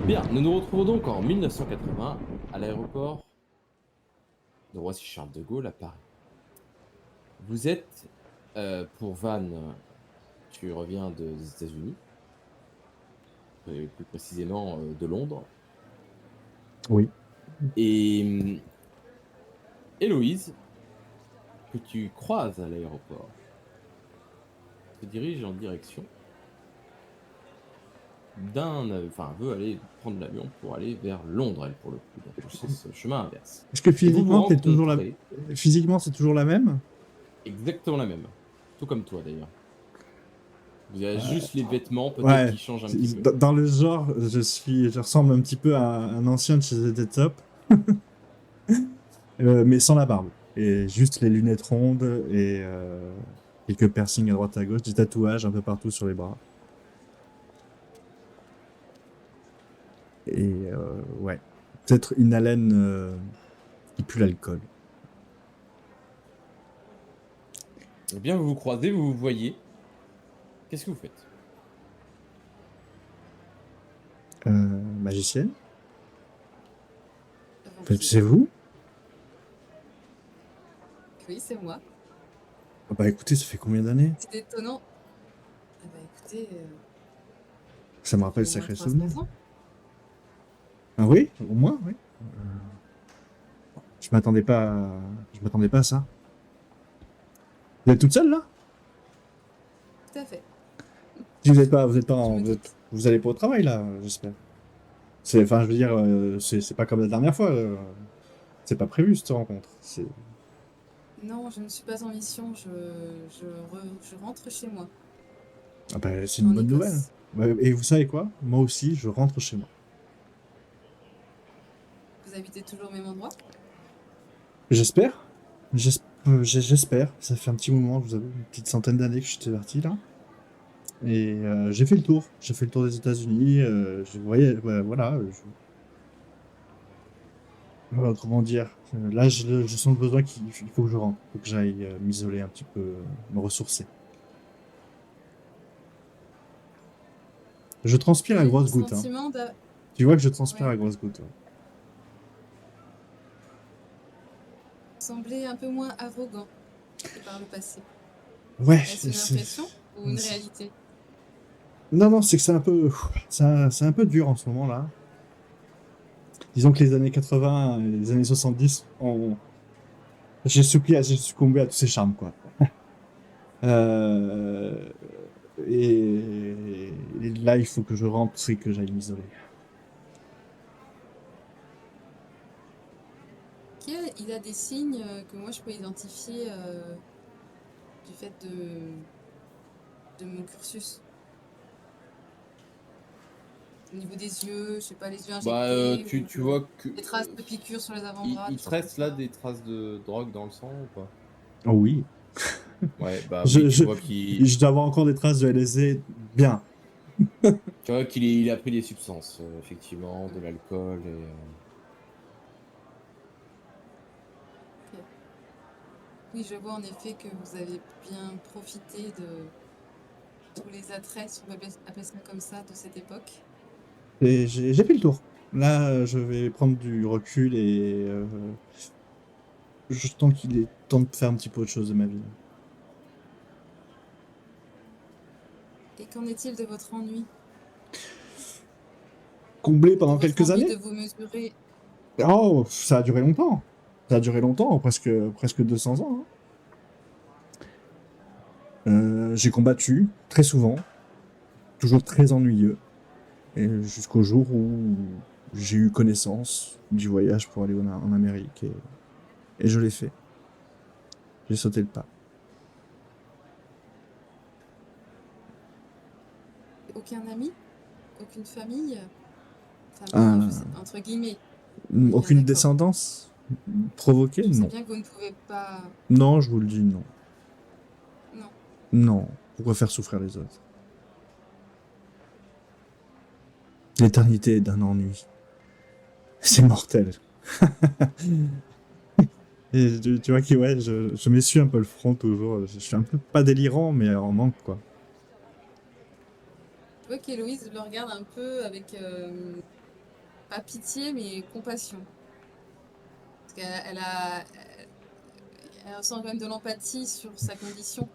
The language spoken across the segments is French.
Bien, nous nous retrouvons donc en 1980 à l'aéroport de Roissy-Charles de Gaulle à Paris. Vous êtes, pour Van, tu reviens des États-Unis, plus précisément de Londres, Oui. et Héloïse, que tu croises à l'aéroport, se dirige en direction veut aller prendre l'avion pour aller vers Londres, elle, pour le coup, donc c'est ce chemin inverse. Est-ce que Et vous vous physiquement, t'es toujours la... rencontrez, Physiquement, c'est toujours la même? exactement la même, tout comme toi d'ailleurs. Vous avez juste les vêtements peut-être Ouais. qui changent un petit peu. Dans le genre, je ressemble un petit peu à un ancien de chez The Top, mais sans la barbe. Et juste les lunettes rondes et quelques piercings à droite à gauche, des tatouages un peu partout sur les bras. Et ouais. Peut-être une haleine qui pue l'alcool. Eh bien, vous vous croisez, vous vous voyez. Qu'est-ce que vous faites? Magicienne? Vampire. C'est vous? Oui, c'est moi. Ah bah écoutez, ça fait combien d'années? C'est étonnant. Ah bah écoutez, Ça me ça rappelle fait au moins sacré 300 souvenir. ans. Ah oui, au moins, oui. Je m'attendais pas, je m'attendais pas à ça. Vous êtes toute seule là? Tout à fait. Si vous êtes pas, Je me doute. vous allez pas au travail là, j'espère. Enfin, je veux dire, c'est pas comme la dernière fois. C'est pas prévu cette rencontre. Non, je ne suis pas en mission. Je rentre chez moi, Ah bah, c'est une en bonne nouvelle. Écosse. Bah, et vous savez quoi? Moi aussi, je rentre chez moi. Vous habitez toujours au même endroit? J'espère. J'espère. Ça fait un petit moment, je vous avoue, une petite centaine d'années que je suis parti là. Et j'ai fait le tour. J'ai fait le tour des États-Unis. Je voyais, ouais, voilà. Comment dire? Là, je sens le besoin qu'il faut que je rentre. Il faut que j'aille m'isoler un petit peu, me ressourcer. Je transpire à J'ai le grosses gouttes, hein. sentiment de... Tu vois que je transpire Ouais, à grosses gouttes. Ouais. sembler un peu moins arrogant que par le passé. Ouais, Est-ce une impression ou une réalité? non, non, c'est que c'est un peu, c'est un peu dur en ce moment là. Disons que les années 80 et les années 70, j'ai succombé à tous ces charmes, quoi. Euh, et là, il faut que je rentre et que j'aille m'isoler. Il a des signes que moi je peux identifier du fait de mon cursus. Au niveau des yeux, je sais pas, les yeux Bah, injectés ou tu vois que des traces de piqûres sur les avant-bras, il des te choses comme reste là ça. des traces de drogue dans le sang ou pas? Oh oui, Ouais, bah oui, je, tu je, vois qu'il je dois avoir encore des traces de LSD. Bien. il a pris des substances, effectivement, de l'alcool et Ok. Oui, je vois en effet que vous avez bien profité de tous les attraits, si on peut appeler ça comme ça, de cette époque. Et j'ai fait le tour. Là, je vais prendre du recul et je sens qu'il est temps de faire un petit peu autre chose de ma vie. Et qu'en est-il de votre ennui? Comblé De pendant votre quelques envie années? de vous mesurer? Oh, ça a duré longtemps. Ça a duré longtemps, presque 200 ans. Hein. J'ai combattu très souvent, toujours très ennuyeux, et jusqu'au jour où j'ai eu connaissance du voyage pour aller en Amérique et je l'ai fait. J'ai sauté le pas. Aucun ami? Aucune famille? Famille, je sais, Un- entre guillemets. On est bien Aucune d'accord. descendance provoquée? Je sais Non. bien que vous ne pouvez pas... Non, je vous le dis, non. Non. Non. Pourquoi faire souffrir les autres? L'éternité est d'un ennui. C'est mortel. Et tu vois que ouais, je m'essuie un peu le front toujours. Je suis un peu pas délirant, mais en manque, quoi. Je vois qu'Héloïse le regarde un peu avec... pas pitié, mais compassion. Parce elle ressent quand même de l'empathie sur sa condition,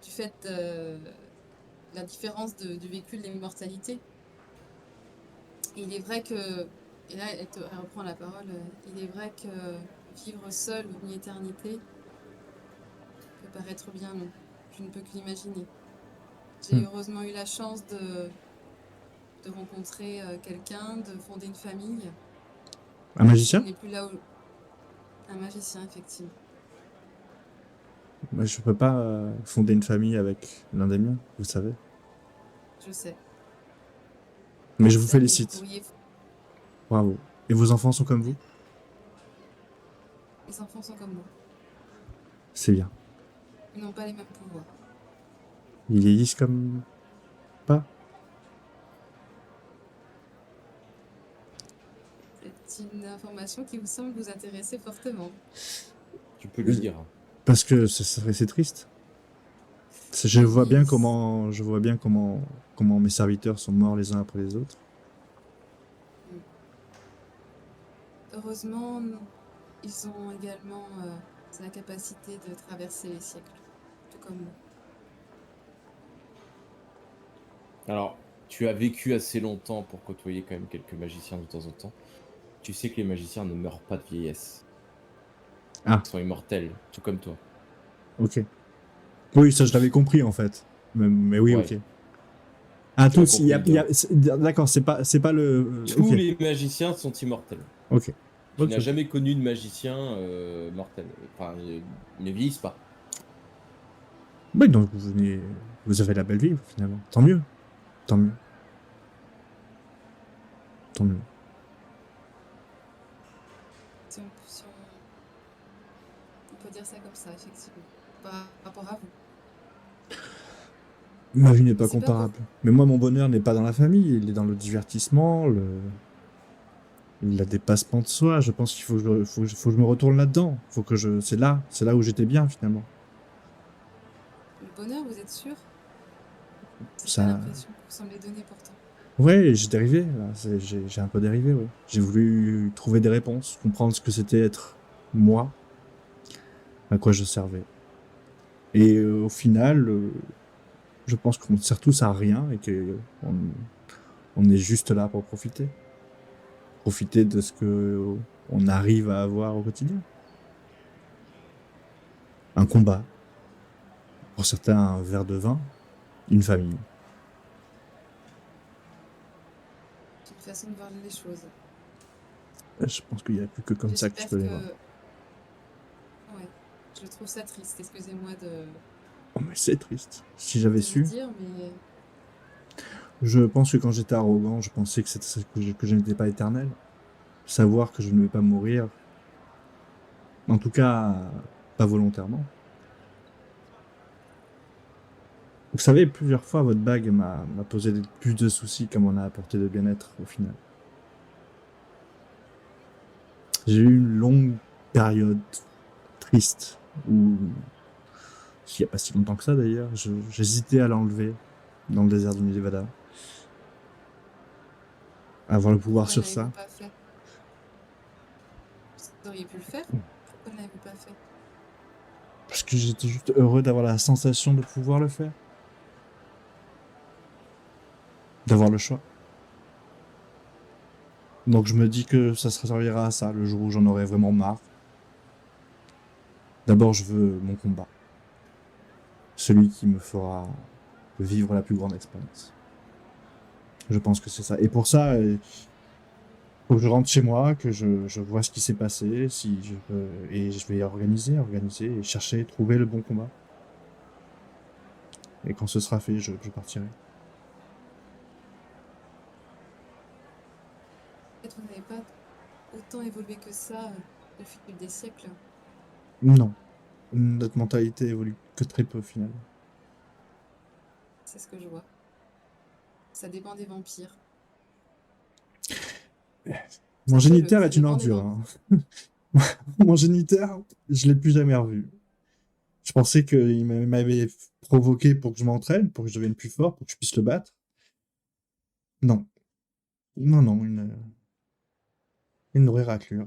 du fait de la différence du vécu de l'immortalité. Et il est vrai que, et là elle reprend la parole, il est vrai que vivre seul une éternité peut paraître bien long. Je ne peux que l'imaginer. J'ai Hmm. heureusement eu la chance de rencontrer quelqu'un, de fonder une famille. Un On magicien? n'est plus là où... Un magicien, effectivement. Moi, je peux pas fonder une famille avec l'un des miens, vous savez. Je sais, Mais je je vous sais, mais vous félicite. pourriez... Bravo. Et vos enfants sont comme vous? Les enfants sont comme moi. C'est bien. Ils n'ont pas les mêmes pouvoirs. Ils vieillissent comme pas? C'est une information qui vous semble vous intéresser fortement. Tu peux lui dire. Parce que c'est triste. Je vois bien Ils- comment mes serviteurs sont morts les uns après les autres. Heureusement, ils ont également la capacité de traverser les siècles, tout comme nous. Alors, tu as vécu assez longtemps pour côtoyer quand même quelques magiciens de temps en temps. Tu sais que les magiciens ne meurent pas de vieillesse. Ah, Ils sont immortels, tout comme toi. ok. Oui, ça je Tous. l'avais compris en fait. Mais oui, Ouais, ok. Ah, tu as tous, compris bien. d'accord, c'est pas le. Tous Ok, les magiciens sont immortels. ok. Tu Ok, n'as ok. jamais connu de magicien mortel. Enfin, ils ne vieillissent pas. Oui, donc vous avez la belle vie finalement. Tant mieux. Tant mieux. Tant mieux. Si on peut dire ça comme ça, effectivement, par rapport à vous. Ma vie n'est Mais pas c'est pas pour... comparable. Mais moi, mon bonheur n'est pas dans la famille, il est dans le divertissement, le dépassement de soi. Je pense qu'il faut que je me retourne là-dedans. C'est là où j'étais bien finalement. Le bonheur, vous êtes sûr? C'est pas Ça, l'impression que vous semblez donner pourtant. ouais, j'ai dérivé. Là. J'ai un peu dérivé. Ouais. J'ai voulu trouver des réponses, comprendre ce que c'était être moi, à quoi je servais. Et au final, je pense qu'on ne sert tous à rien et que on est juste là pour profiter. Profiter de ce que on arrive à avoir au quotidien. Un combat, pour certains un verre de vin, une famille. C'est une façon de voir les choses. Je pense qu'il n'y a plus que comme ça que je J'espère peux les voir. que... Ouais, je trouve ça triste. Excusez-moi Oh, mais c'est triste. Si j'avais de le su, dire, mais je pense que quand j'étais arrogant, je pensais que je n'étais pas éternel. Savoir que je ne vais pas mourir, en tout cas, pas volontairement. Vous savez, plusieurs fois, votre bague m'a posé plus de soucis qu'elle m'en a apporté de bien-être au final. J'ai eu une longue période triste où, il n'y a pas si longtemps que ça d'ailleurs, j'hésitais à l'enlever dans le désert du Nevada. Avoir le pouvoir pourquoi ne sur l'avez-vous ça. pas fait? Vous auriez pu le faire? Pourquoi ne l'avez-vous pas fait? Parce que j'étais juste heureux d'avoir la sensation de pouvoir le faire. D'avoir le choix. Donc je me dis que ça servira à ça le jour où j'en aurai vraiment marre. D'abord, je veux mon combat. Celui qui me fera vivre la plus grande expérience. Je pense que c'est ça. Et pour ça, faut que je rentre chez moi, que je vois ce qui s'est passé, si je peux, et je vais organiser, et chercher, trouver le bon combat. Et quand ce sera fait, je partirai. Peut-être vous n'avez pas autant évolué que ça au fil des siècles. Non. Notre mentalité évolue que très peu finalement. C'est ce que je vois. Ça dépend des vampires. Mon Sachez-le, géniteur ça est une dépend des ordure. vampires. Hein. Mon géniteur, je l'ai plus jamais revu. Je pensais qu'il m'avait provoqué pour que je m'entraîne, pour que je devienne plus fort, pour que je puisse le battre. Non. Non, non, une vraie raclure.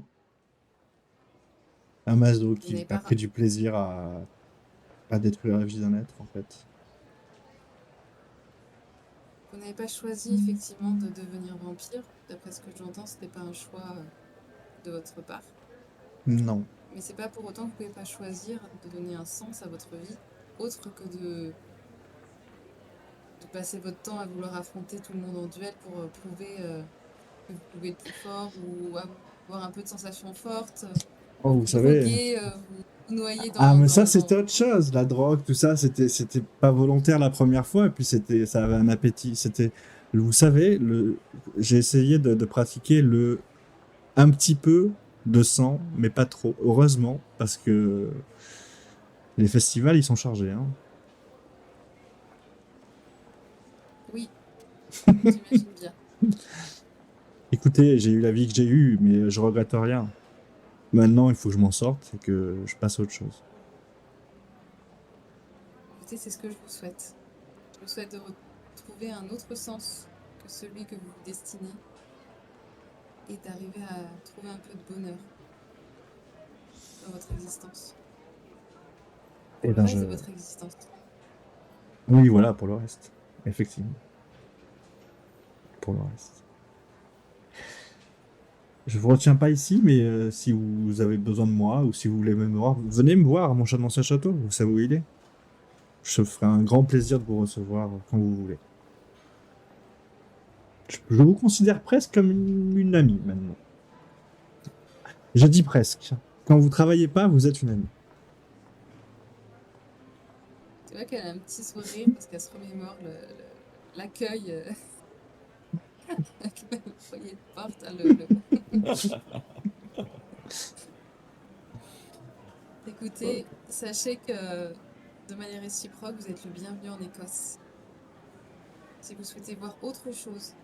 Un maso Vous qui n'avez a pas, pris du plaisir à détruire la vie d'un être, en fait. vous n'avez pas choisi effectivement de devenir vampire. D'après ce que j'entends, ce n'est pas un choix de votre part. Non. Mais c'est pas pour autant que vous pouvez pas choisir de donner un sens à votre vie, autre que de passer votre temps à vouloir affronter tout le monde en duel pour prouver que vous pouvez être plus fort ou avoir un peu de sensations fortes, Oh, vous savez. droguer, vous noyer Ah, mais ça, dans... c'était autre chose. La drogue, tout ça, c'était pas volontaire la première fois, et puis ça avait un appétit. Vous savez, j'ai essayé de pratiquer un petit peu de sang, mais pas trop. Heureusement, parce que les festivals, ils sont chargés, hein. Oui, j'imagine bien. Écoutez, j'ai eu la vie que j'ai eue, mais je regrette rien. Maintenant, il faut que je m'en sorte et que je passe à autre chose. Écoutez, c'est ce que je vous souhaite. Je vous souhaite de retrouver un autre sens que celui que vous vous destinez et d'arriver à trouver un peu de bonheur dans votre existence. Et Pour le ben, reste de votre existence. oui, voilà, pour le reste. Effectivement. Pour le reste. Je vous retiens pas ici, mais si vous avez besoin de moi ou si vous voulez me voir, venez me voir à mon ancien château. Vous savez où il est. Je ferai un grand plaisir de vous recevoir quand vous voulez. Je vous considère presque comme une amie maintenant. Je dis presque. Quand vous travaillez pas, vous êtes une amie. Tu vois qu'elle a un petit sourire parce qu'elle se remémore l'accueil avec le foyer de porte. Écoutez, sachez que de manière réciproque, vous êtes le bienvenu en Écosse. Si vous souhaitez voir autre chose,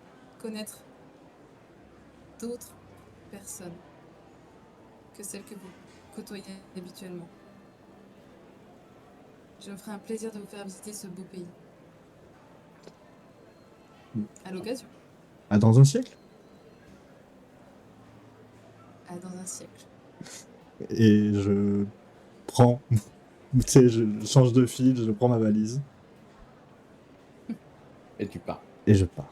connaître d'autres personnes que celles que vous côtoyez habituellement, je me ferai un plaisir de vous faire visiter ce beau pays. À l'occasion, Ah, dans un siècle. dans un siècle. Et je prends. Tu sais, je change de fil, je prends ma valise Et tu pars. et je pars.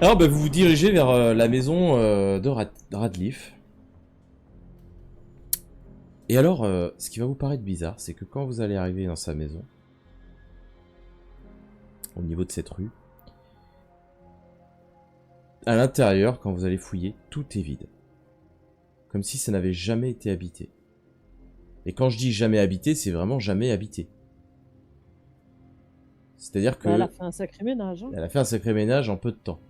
Alors, bah, vous vous dirigez vers la maison de Radcliffe. Et alors, ce qui va vous paraître bizarre, c'est que quand vous allez arriver dans sa maison, au niveau de cette rue, à l'intérieur, quand vous allez fouiller, tout est vide. Comme si ça n'avait jamais été habité. Et quand je dis jamais habité, c'est vraiment jamais habité. C'est-à-dire que Elle a fait un sacré ménage. Hein. elle a fait un sacré ménage en peu de temps.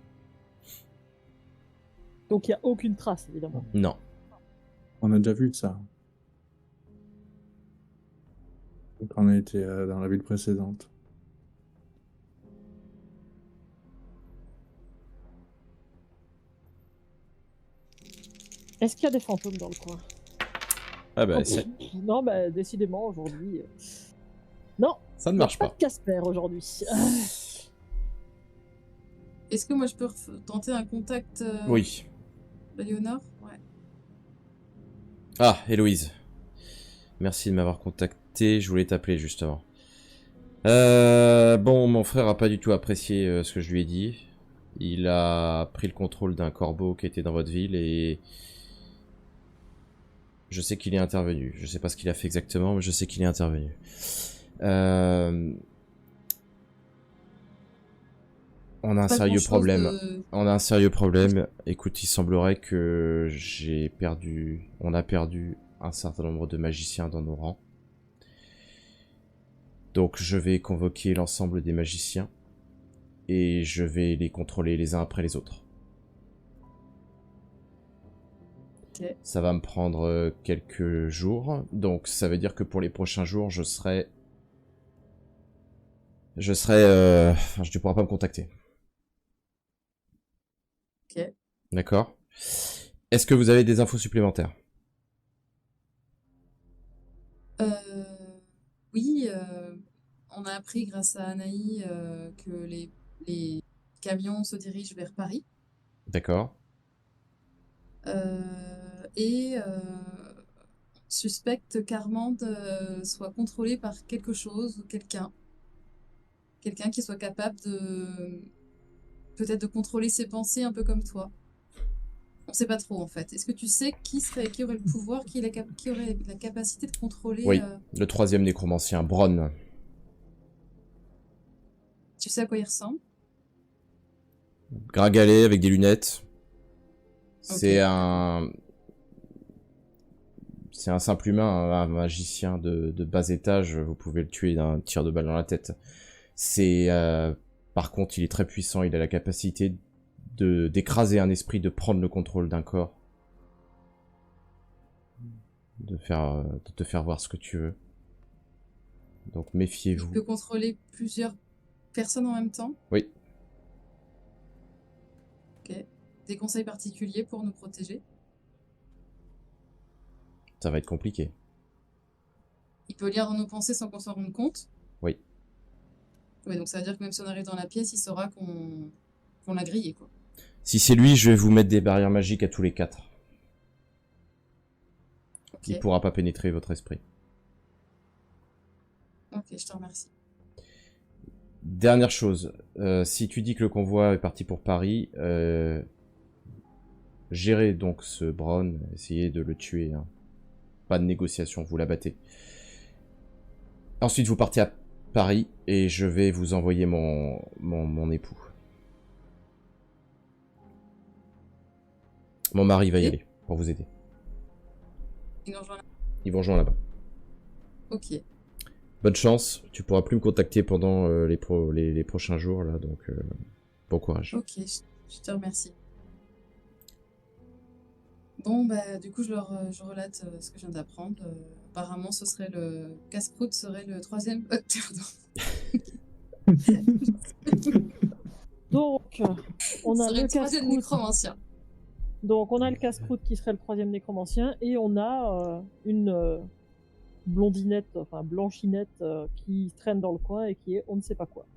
Donc il n'y a aucune trace, évidemment. Non. On a déjà vu de ça. Quand on a été dans la ville précédente. Est-ce qu'il y a des fantômes dans le coin? Ah bah, Oh, non, bah décidément, aujourd'hui... Non, ça ne marche pas pas. de Casper aujourd'hui. Est-ce que moi je peux tenter un contact Oui. de Léonore? Ouais. Ah, Héloïse. Merci de m'avoir contacté, je voulais t'appeler justement. Bon, mon frère a pas du tout apprécié ce que je lui ai dit. Il a pris le contrôle d'un corbeau qui était dans votre ville et... Je sais qu'il est intervenu. Je sais pas ce qu'il a fait exactement, mais je sais qu'il est intervenu. On a un Pas sérieux grand-chose problème. de- On a un sérieux problème. Écoute, il semblerait que on a perdu un certain nombre de magiciens dans nos rangs. Donc je vais convoquer l'ensemble des magiciens et je vais les contrôler les uns après les autres. Ok. Ça va me prendre quelques jours, donc ça veut dire que pour les prochains jours, je ne pourrai pas me contacter. Ok. D'accord. Est-ce que vous avez des infos supplémentaires? Oui, on a appris grâce à Anaï que les camions se dirigent vers Paris. D'accord. Et on suspecte qu'Armande soit contrôlée par quelque chose ou quelqu'un. Quelqu'un qui soit capable de peut-être de contrôler ses pensées un peu comme toi. On sait pas trop en fait. Est-ce que tu sais qui aurait le pouvoir, qui aurait la capacité de contrôler Oui, le troisième nécromancien, Bronn. Tu sais à quoi il ressemble? Gringalet avec des lunettes. C'est Ok. un simple humain, un magicien de bas étage. Vous pouvez le tuer d'un tir de balle dans la tête. Par contre, il est très puissant. Il a la capacité d'écraser un esprit, de prendre le contrôle d'un corps, de te faire voir ce que tu veux. Donc Il méfiez-vous. peut contrôler plusieurs personnes en même temps? Oui. Ok. Des conseils particuliers pour nous protéger? Ça va être compliqué. Il peut lire dans nos pensées sans qu'on s'en rende compte? Oui. Ouais, donc ça veut dire que même si on arrive dans la pièce, il saura qu'on l'a grillé, quoi. Si c'est lui, je vais vous mettre des barrières magiques à tous les 4. Ok. Il pourra pas pénétrer votre esprit. Ok, je te remercie. Dernière chose, si tu dis que le convoi est parti pour Paris, gérez donc ce Bronn, essayez de le tuer. Hein. Pas de négociation, vous l'abattez. Ensuite, vous partez à Paris et je vais vous envoyer mon époux. Mon mari va y Ok. aller pour vous aider. Il nous rejoint là. Ils vont rejoindre là-bas. Ok. Bonne chance, tu pourras plus me contacter pendant les prochains jours là, donc bon courage. Ok, je te remercie. Bon, bah, du coup, je relate ce que je viens d'apprendre. Apparemment, le casse-croûte serait le troisième. Pardon. Donc, on a Serait le le troisième casse-croûte. nécromancien. Donc, on a le casse-croûte qui serait le troisième nécromancien, et on a une blondinette, enfin blanchinette, qui traîne dans le coin et qui est on ne sait pas quoi.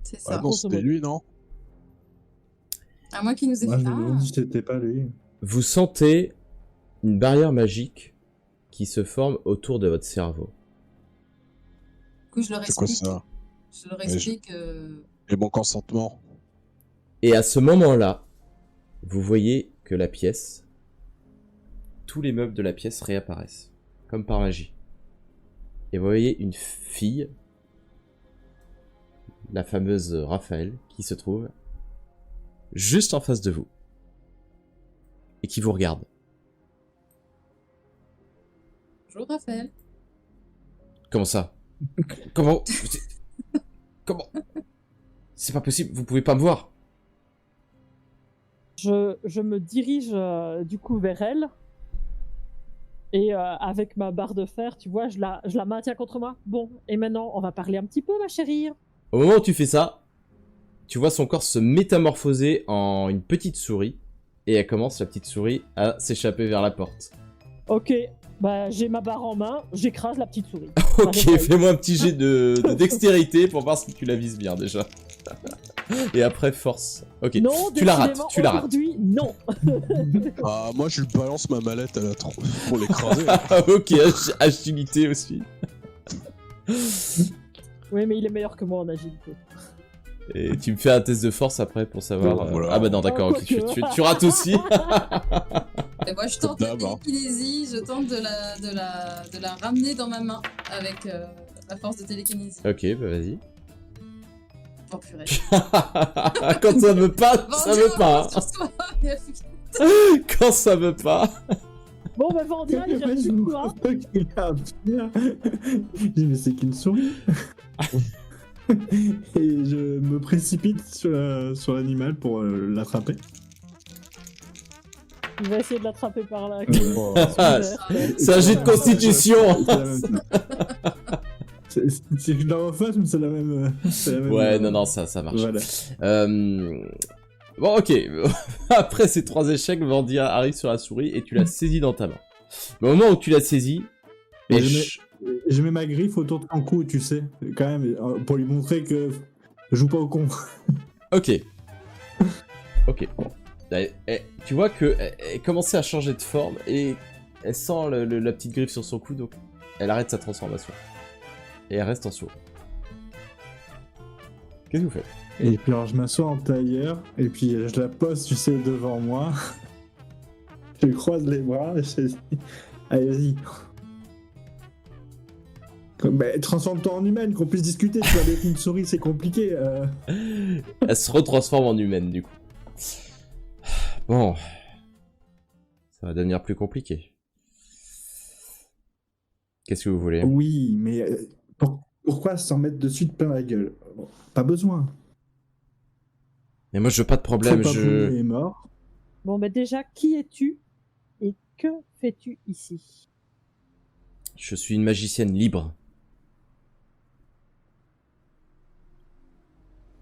C'est Ah ça. non, grosso c'était modo. lui, non? À moins qu'il nous ait Moi, fait. je me demande Ah, si c'était pas lui. Vous sentez une barrière magique qui se forme autour de votre cerveau. du coup, je leur C'est quoi explique. ça? Je leur Ouais, explique. Et mon consentement? Et à ce moment-là, vous voyez que la pièce, tous les meubles de la pièce réapparaissent, comme par magie. Et vous voyez une fille, la fameuse Raphaël, qui se trouve juste en face de vous. Et qui vous regarde. Bonjour, Raphaël. Comment ça? Comment? Comment? C'est pas possible, vous pouvez pas me voir. Je me dirige du coup vers elle. Et avec ma barre de fer, tu vois, je la maintiens contre moi. Bon, et maintenant, on va parler un petit peu, ma chérie. Au moment où tu fais ça, tu vois son corps se métamorphoser en une petite souris. Et elle commence, la petite souris, à s'échapper vers la porte. Ok, bah j'ai ma barre en main, j'écrase la petite souris. Ok, j'essaye. fais-moi un petit jet de dextérité pour voir si tu la vises bien déjà. Et après, force. Ok, Non, tu la rates, décidément, tu la rates. aujourd'hui, non. Ah, moi, je lui balance ma mallette à la tronche pour l'écraser. Ah, ok, agilité aussi. Oui, mais il est meilleur que moi en agilité. Et tu me fais un test de force après pour savoir... Voilà. Ah bah non, d'accord, ok, tu rates aussi. Et moi, je tente la D'abord. télékinésie. Je tente de la ramener dans ma main avec la force de télékinésie. Ok, bah vas-y. Oh purée. Quand ça veut pas, ça Vendia, veut pas. avance sur toi. Hein. Quand ça veut pas. Bon, bah, Vendia, il Après, reste je plus me que toi. vois qu'il a un pierre. Je dis, mais c'est qu'une souris. Et je me précipite sur l'animal pour l'attraper. Il va essayer de l'attraper par là. Oh. C'est un jet de constitution. C'est la même chose. C'est je la refasse, mais c'est la même. C'est la même Ouais, non, ça marche. Voilà. Bon, ok. Après ces 3 échecs, Vendia arrive sur la souris et tu la saisis dans ta main. Mais au moment où tu la saisis, Et elle je mets ma griffe autour de ton cou, tu sais, quand même, pour lui montrer que je joue pas au con. Ok. Ok. Tu vois que elle commençait à changer de forme et elle sent la petite griffe sur son cou, donc elle arrête sa transformation. Et elle reste en sourd. Qu'est-ce que vous faites? Et puis alors je m'assois en tailleur, et puis je la pose, tu sais, devant moi. Je croise les bras, et je dis, allez, vas-y. Bah, transforme-toi en humaine, qu'on puisse discuter, tu vois, avec une souris, c'est compliqué. Elle se retransforme en humaine, du coup. Bon. Ça va devenir plus compliqué. Qu'est-ce que vous voulez? Oui, mais pourquoi s'en mettre de suite plein la gueule? Bon, pas besoin. Mais moi, je veux pas de problème, Papounet est mort. Bon, bah, déjà, qui es-tu et que fais-tu ici? Je suis une magicienne libre.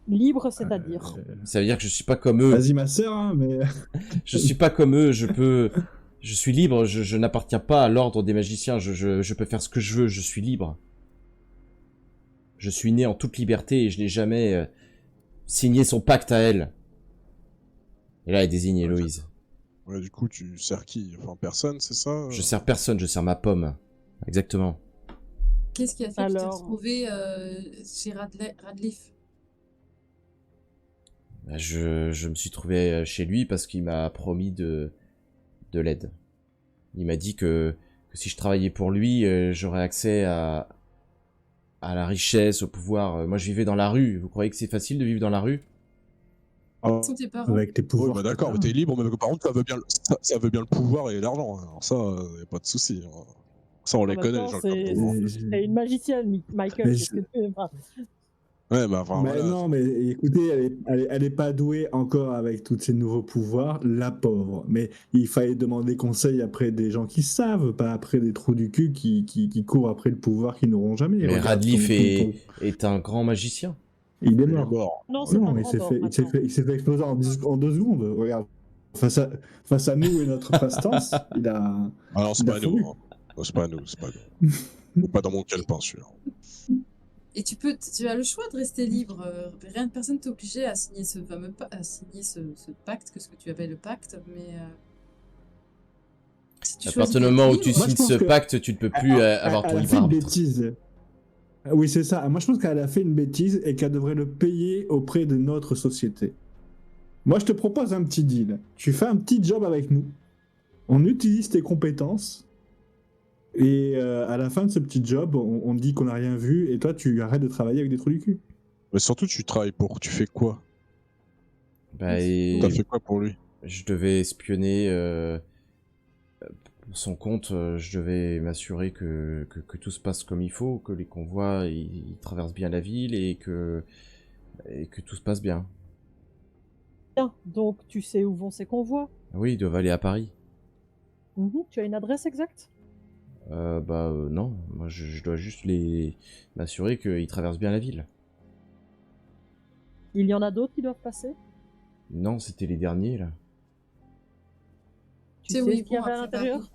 Libre, c'est-à-dire. Ça veut dire que je suis pas comme eux. Vas-y, ma sœur, hein, mais. Je suis pas comme eux, je suis libre, je n'appartiens pas à l'ordre des magiciens, je peux faire ce que je veux, je suis libre. Je suis né en toute liberté et je n'ai jamais signé son pacte à elle. Et là, elle désigne Héloïse. Ouais, du coup, tu sers qui? Enfin, personne, c'est ça? Je sers personne, je sers ma pomme. Exactement. Qu'est-ce qui a fait que tu t'es Alors- retrouvé chez Radcliffe? Bah, je me suis trouvé chez lui parce qu'il m'a promis de l'aide. Il m'a dit que si je travaillais pour lui, j'aurais accès à la richesse, au pouvoir. Moi, je vivais dans la rue. Vous croyez que c'est facile de vivre dans la rue? Oh, Sont tes parents? avec tes Ouais, pouvoirs. bah d'accord, mais t'es libre, mais par contre, ça veut bien le pouvoir et l'argent. Alors ça, y a pas de souci. Hein. Ça, on les En même connaît, temps, les gens c'est- comme pouvoir. T'es une magicienne, Michael. Mais Qu'est-ce que tu... enfin, Ouais, bah enfin, Mais voilà. non, mais écoutez, elle est pas douée encore avec tous ces nouveaux pouvoirs, la pauvre. Mais il fallait demander conseil après des gens qui savent, pas après des trous du cul qui courent après le pouvoir qu'ils n'auront jamais. Mais Regarde, Radcliffe ton- est un grand magicien. Il est Il est mort. mort. Non, c'est Non, un mais grand il mort, s'est maintenant. fait exploser en 2 secondes. Regarde. Face à nous et notre prestance, il a. Ah non, c'est Il a pas nous. fondu. Hein. Non, c'est pas nous, c'est pas nous. C'est pas dans mon calepin, celui-là. Et tu as le choix de rester libre. Personne t'est obligé à signer ce fameux à signer ce pacte, que ce que tu appelles le pacte, mais si tu À choisis partir du d'être moment où libre, tu Moi, je signes pense ce que- pacte, tu ne peux plus avoir ton Elle a libre fait une arbitre. bêtise. Oui, c'est ça. Moi, je pense qu'elle a fait une bêtise et qu'elle devrait le payer auprès de notre société. Moi, je te propose un petit deal. Tu fais un petit job avec nous. On utilise tes compétences. Et à la fin de ce petit job, on dit qu'on n'a rien vu. Et toi, tu arrêtes de travailler avec des trous du cul. Mais surtout, tu travailles pour. Tu fais quoi? Bah, et T'as fait quoi pour lui? je devais espionner pour son compte. Je devais m'assurer que tout se passe comme il faut, que les convois ils traversent bien la ville et que tout se passe bien. Bien, donc tu sais où vont ces convois. Oui, ils doivent aller à Paris. Tu as une adresse exacte? Non, moi je dois juste m'assurer qu'ils traversent bien la ville. Il y en a d'autres qui doivent passer? Non, c'était les derniers là. Tu sais sais où ce ils qu'il y vont avait à après l'intérieur? Paris.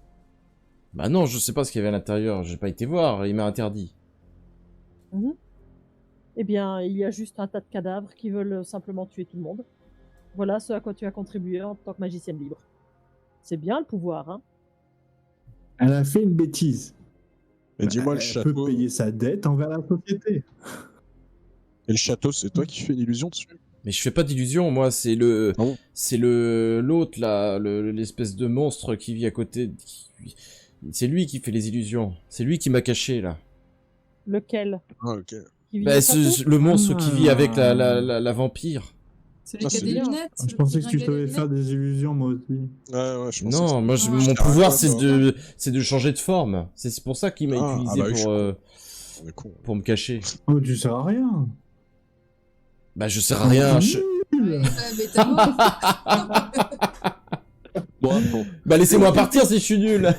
Bah non, je sais pas ce qu'il y avait à l'intérieur, j'ai pas été voir, il m'a interdit. Eh bien, il y a juste un tas de cadavres qui veulent simplement tuer tout le monde. Voilà ce à quoi tu as contribué en tant que magicienne libre. C'est bien le pouvoir, hein? Elle a fait une bêtise. Et dis-moi, le Elle château. peut payer sa dette envers la société. Et le château, c'est toi qui fais une illusion dessus? Mais je fais pas d'illusion, moi, c'est Ah bon l'autre là, l'espèce de monstre qui vit à côté. C'est lui qui fait les illusions. C'est lui qui m'a caché là. Lequel? Ah, ok. qui vit Bah, au château. le monstre qui vit avec Ah. la vampire. Celui Ah, qui a c'est des lui. lunettes. Je le pensais petit que tu gringue à savais des faire lunettes. des illusions, moi aussi. Ouais, je pensais que Non, c'était- moi, Ah, mon T'as pouvoir, quoi, c'est toi de changer de forme. C'est pour ça qu'il m'a Ah, utilisé bah oui, je suis con. On est con. pour me cacher. Oh, tu sers à rien. Bah, je sers à rien. Ouais, métamorphe. Bon, bon. Bah, laissez-moi partir si je suis nul.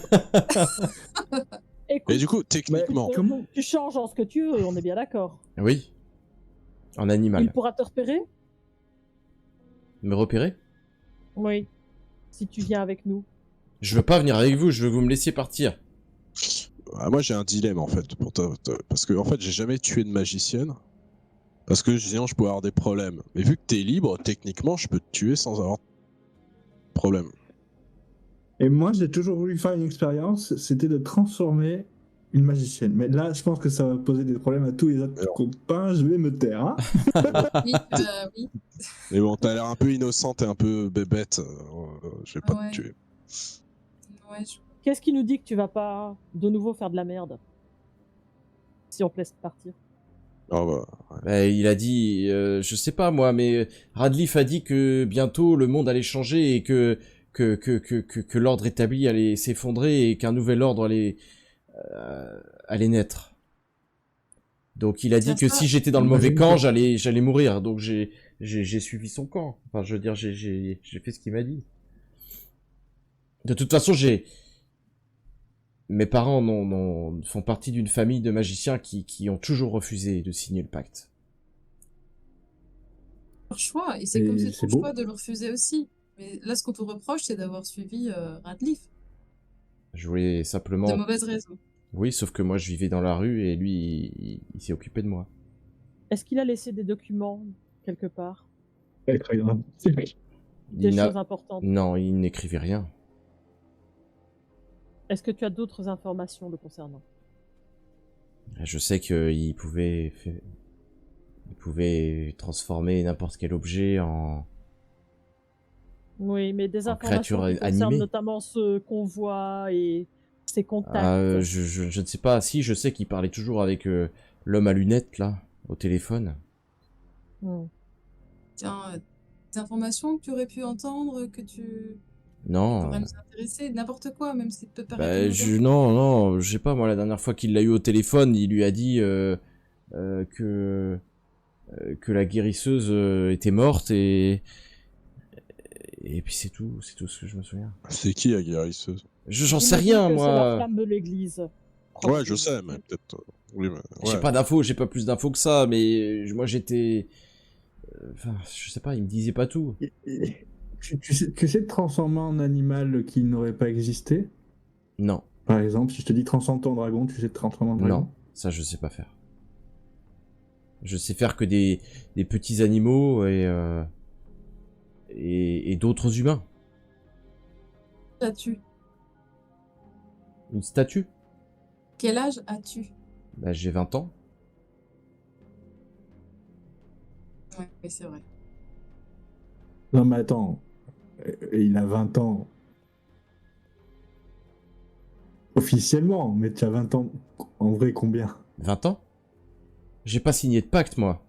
Et Écoute, du coup, techniquement, Comment tu changes en ce que tu veux, on est bien d'accord. Oui. En Il animal. pourra te repérer? Me repérer? Oui. Si tu viens avec nous. Je veux pas venir avec vous, je veux que vous me laissiez partir. moi j'ai un dilemme en fait pour parce que en fait j'ai jamais tué de magicienne parce que sinon je pourrais avoir des problèmes. Mais vu que t'es libre, techniquement je peux te tuer sans avoir de problème. Et moi, j'ai toujours voulu faire une expérience, c'était de transformer une magicienne. Mais là, je pense que ça va poser des problèmes à tous les autres Alors. copains, je vais me taire. Hein. Oui, oui. Mais bon, t'as l'air un peu innocente et un peu bébête, je vais pas Ouais. te tuer. Ouais, Qu'est-ce qui nous dit que tu vas pas de nouveau faire de la merde? Si on te laisse partir. Ah bah, Bah, il a dit, je sais pas moi, mais Radcliffe a dit que bientôt le monde allait changer et que l'ordre établi allait s'effondrer et qu'un nouvel ordre allait naître. Donc il a dit Tiens, que ça, si j'étais dans le bah, mauvais j'ai camp, une j'allais mourir. Donc j'ai suivi son camp. Enfin, je veux dire, j'ai fait ce qu'il m'a dit. De toute façon, mes parents font partie d'une famille de magiciens qui ont toujours refusé de signer le pacte. leur choix. Et c'est Et comme c'est c'est ton beau. choix de le refuser aussi. Mais là, ce qu'on te reproche, c'est d'avoir suivi Radcliffe. Je voulais De simplement... mauvaises raisons. Oui, sauf que moi je vivais dans la rue et lui, il s'est occupé de moi. Est-ce qu'il a laissé des documents quelque part? Ouais, très grave. Des Il n'a- choses importantes? Non, il n'écrivait rien. Est-ce que tu as d'autres informations le concernant? Je sais qu'il pouvait transformer n'importe quel objet en... Oui, mais des En informations créature qui concernent animée. notamment ce qu'on voit et ses contacts. Je ne sais pas. Si, je sais qu'il parlait toujours avec l'homme à lunettes, là, au téléphone. Hmm. Tiens, des informations que tu aurais pu entendre, que tu Non, pourrais nous intéresser, n'importe quoi, même si ça peut paraître bah, anodin. non, je sais pas, moi, la dernière fois qu'il l'a eu au téléphone, il lui a dit que la guérisseuse était morte et puis c'est tout ce que je me souviens. c'est qui la guérisseuse? J'en sais J'imagine rien, que c'est la moi. flamme de l'église. Ouais, je sais, mais peut-être. Oui, mais. J'ai Ouais. pas d'infos, j'ai pas plus d'infos que ça, mais moi j'étais... Enfin, je sais pas, il me disait pas tout. Tu sais te transformer en animal qui n'aurait pas existé? Non, Par exemple, si je te dis transforme ton dragon, tu sais te transformer en dragon? non, ça je sais pas faire. Je sais faire que des petits animaux et d'autres humains. As-tu? Une statue? Quel âge as-tu? Bah, j'ai 20 ans. Ouais, oui, c'est vrai. Non, mais attends. Il a 20 ans. Officiellement, mais tu as 20 ans. En vrai, combien? 20 ans? J'ai pas signé de pacte, moi.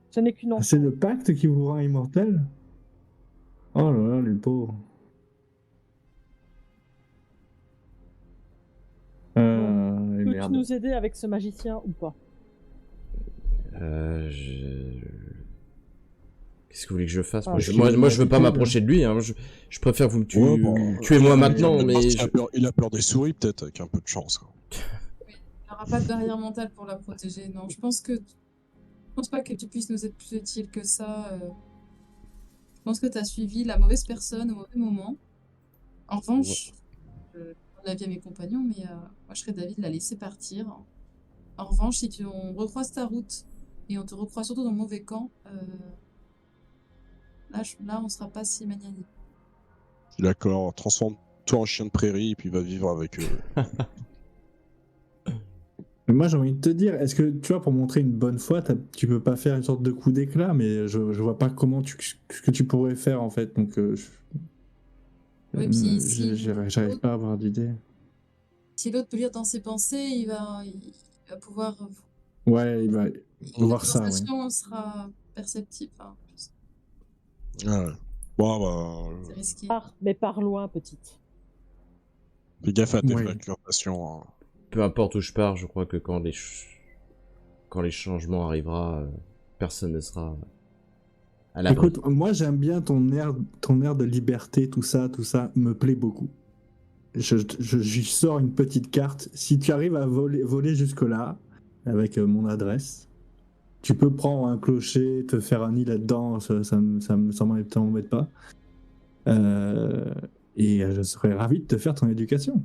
Ce n'est qu'une enfant. C'est le pacte qui vous rend immortel? Oh là là, les pauvres. Et Peux-tu merde. nous aider avec ce magicien ou pas? Qu'est-ce que vous voulez que je fasse? Ah, Moi, je, je moi, suis moi, je veux pas habitué, m'approcher de lui. Hein. Je préfère que vous me tuez. Ouais, bon, Tuez-moi ouais, maintenant, ouais, mais... Il a peur des souris, peut-être, avec un peu de chance. Quoi. Il n'y aura pas de barrière mentale pour la protéger. Non, je pense pas que tu puisses nous être plus utile que ça. Je pense que tu as suivi la mauvaise personne au mauvais moment. En revanche, je demande l'avis à mes compagnons, mais moi je serais d'avis de la laisser partir. En revanche, si on recroise ta route et on te recroise surtout dans le mauvais camp, là on sera pas si magnanime. Je suis d'accord, transforme-toi en chien de prairie et puis va vivre avec eux. Mais moi, j'ai envie de te dire, est-ce que, tu vois, pour montrer une bonne foi, tu peux pas faire une sorte de coup d'éclat, mais je vois pas comment ce que tu pourrais faire, en fait. Donc, Oui, puis si j'arrive pas à avoir d'idée. l'autre peut lire dans ses pensées, il va pouvoir Ouais, il va La voir ça, ouais. sensation sera perceptible. Enfin, Ouais. Bon, bah, c'est risqué. Mais pars loin, petite. fais gaffe à tes Ouais. fluctuations. Hein. Peu importe où je pars, je crois que quand les changements arrivera, personne ne sera à l'abri. Écoute, moi j'aime bien ton air de liberté, tout ça me plaît beaucoup. Je sors une petite carte. Si tu arrives à voler jusque-là, avec mon adresse, tu peux prendre un clocher, te faire un nid là-dedans, ça m'embête pas. Et je serais ravi de te faire ton éducation.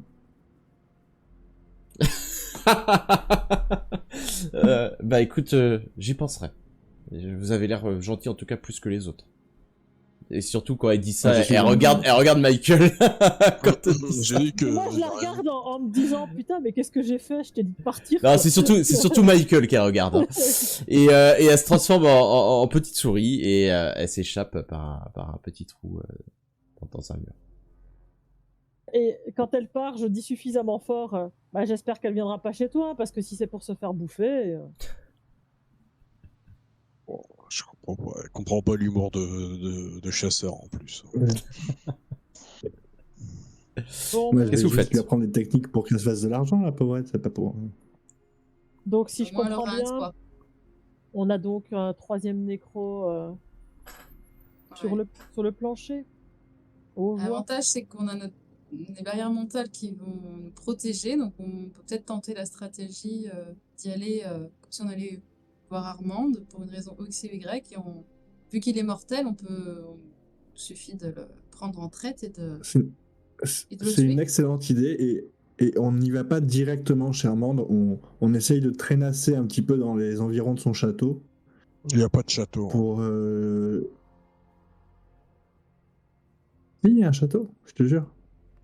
Bah écoute, j'y penserai. Vous avez l'air gentil en tout cas plus que les autres. Et surtout quand elle dit ça, Ah, je suis elle gentil. regarde Michael. Quand elle dit ça. J'ai dit que. Moi, je la regarde en me disant, putain, mais qu'est-ce que j'ai fait? Je t'ai dit de partir. Non, quoi. c'est surtout Michael qu'elle regarde. Hein. Et elle se transforme en petite souris et elle s'échappe par un petit trou dans un mur. Et quand elle part, je dis suffisamment fort, bah, j'espère qu'elle viendra pas chez toi, parce que si c'est pour se faire bouffer... Bon, je comprends pas. Elle comprend pas l'humour de chasseur en plus. Bon, Moi, je Qu'est-ce vais que vous juste lui faites? apprendre des techniques pour qu'elle se fasse de l'argent, la pauvre, c'est pas pour. donc si Au je moins, elle comprends aura un bien, espoir. on a donc un troisième nécro sur Ouais. le plancher. Au revoir. L'avantage, c'est qu'on a des barrières mentales qui vont nous protéger, donc on peut peut-être tenter la stratégie d'y aller comme si on allait voir Armande pour une raison X ou Y. Et vu qu'il est mortel, il suffit de le prendre en traite et de Et de le C'est une tuer. excellente idée et on n'y va pas directement chez Armande, on essaye de traînasser un petit peu dans les environs de son château Il n'y a pas de château. Hein. pour... Oui, il y a un château, je te jure.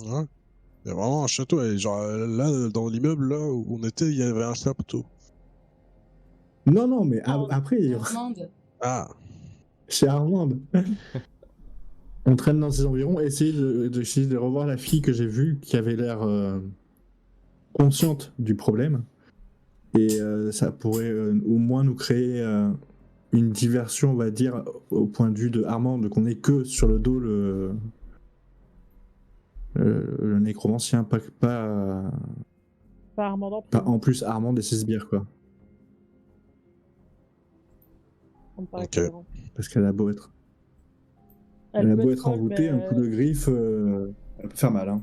Ouais. Il y a vraiment un château. Et genre là, dans l'immeuble là où on était, il y avait un château. Non, mais Non. après, Armande. Ah. chez Armande. On traîne dans ses environs, essayer de revoir la fille que j'ai vue, qui avait l'air consciente du problème. Et ça pourrait au moins nous créer une diversion, on va dire, au point de vue de Armande, qu'on ait que sur le dos le nécromancien, pas Pas Armand en en plus Armande et ses sbires, quoi. Ça me paraît Ok. cohérent. Parce qu'elle a beau être, elle a peut beau être folle, envoûtée, un mais- coup de griffe, elle peut faire mal. Hein.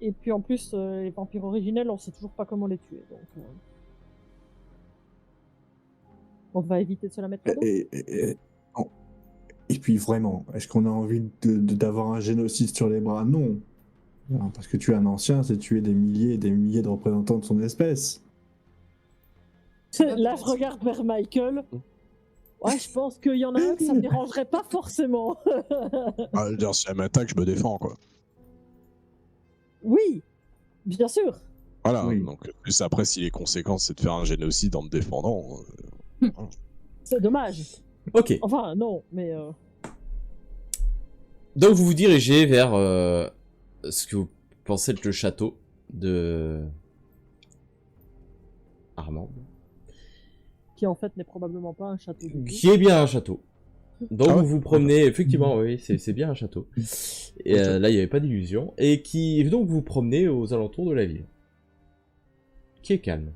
Et puis en plus, les vampires originels, on sait toujours pas comment les tuer. Donc, on va éviter de se la mettre à dos. Et puis vraiment, est-ce qu'on a envie d'avoir un génocide sur les bras? Non. Non, parce que tuer un ancien, c'est tuer des milliers et des milliers de représentants de son espèce. Là, je regarde vers Michael. Ouais, je pense qu'il y en a un que ça me dérangerait pas forcément. Ah, je veux dire, si elle m'attaque, je me défends quoi. Oui, bien sûr. Voilà. Oui. Donc plus après, si les conséquences c'est de faire un génocide en me défendant. C'est dommage. Ok. Enfin, non, mais... Donc vous vous dirigez vers ce que vous pensez être le château de Armande, qui en fait n'est probablement pas un château du tout. qui est bien un château. Donc Ah ouais. vous vous promenez, effectivement, oui, c'est bien un château. Et là, il n'y avait pas d'illusion. Et donc vous vous promenez aux alentours de la ville, qui est calme.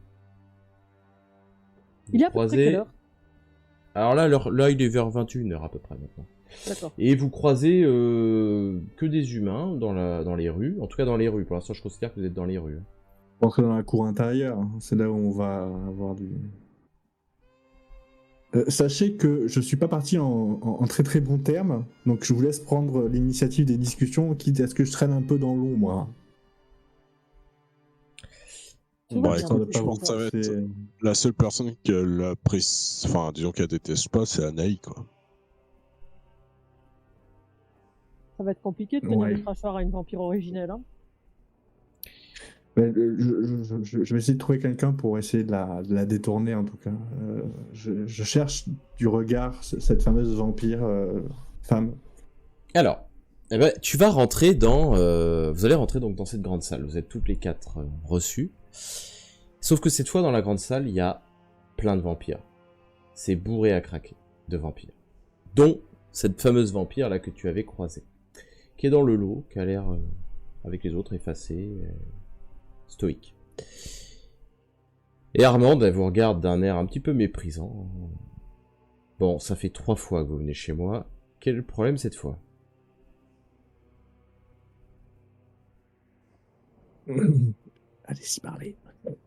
Il est à Vous peu près croisez- quelle heure? Alors là, il est vers 21h à peu près maintenant. D'accord. Et vous croisez que des humains dans les rues. En tout cas dans les rues. Pour l'instant, je considère que vous êtes dans les rues. Rentrer dans la cour intérieure, hein. C'est là où on va avoir du... sachez que je suis pas parti en très très bon terme, donc je vous laisse prendre l'initiative des discussions, quitte à ce que je traîne un peu dans l'ombre. Hein. Tout va Bah, bien. Histoire de écoute, pas je vous pense que ça va être forcer. la seule personne qui l'a prise. Enfin, disons qu'elle déteste pas, c'est Anaï quoi. Ça va être compliqué de tenir Ouais. le crachoir à une vampire originelle. Hein. Mais, je vais essayer de trouver quelqu'un pour essayer de la détourner en tout cas. Je cherche du regard cette fameuse vampire femme. Alors, eh ben, tu vas rentrer vous allez rentrer donc dans cette grande salle. Vous êtes toutes les quatre reçues. Sauf que cette fois, dans la grande salle, il y a plein de vampires. C'est bourré à craquer de vampires. Dont cette fameuse vampire là que tu avais croisée. Qui est dans le lot, qui a l'air avec les autres effacée, stoïque. Et Armande, elle vous regarde d'un air un petit peu méprisant. Bon, ça fait 3 fois que vous venez chez moi. Quel est le problème cette fois? Allez-y parler.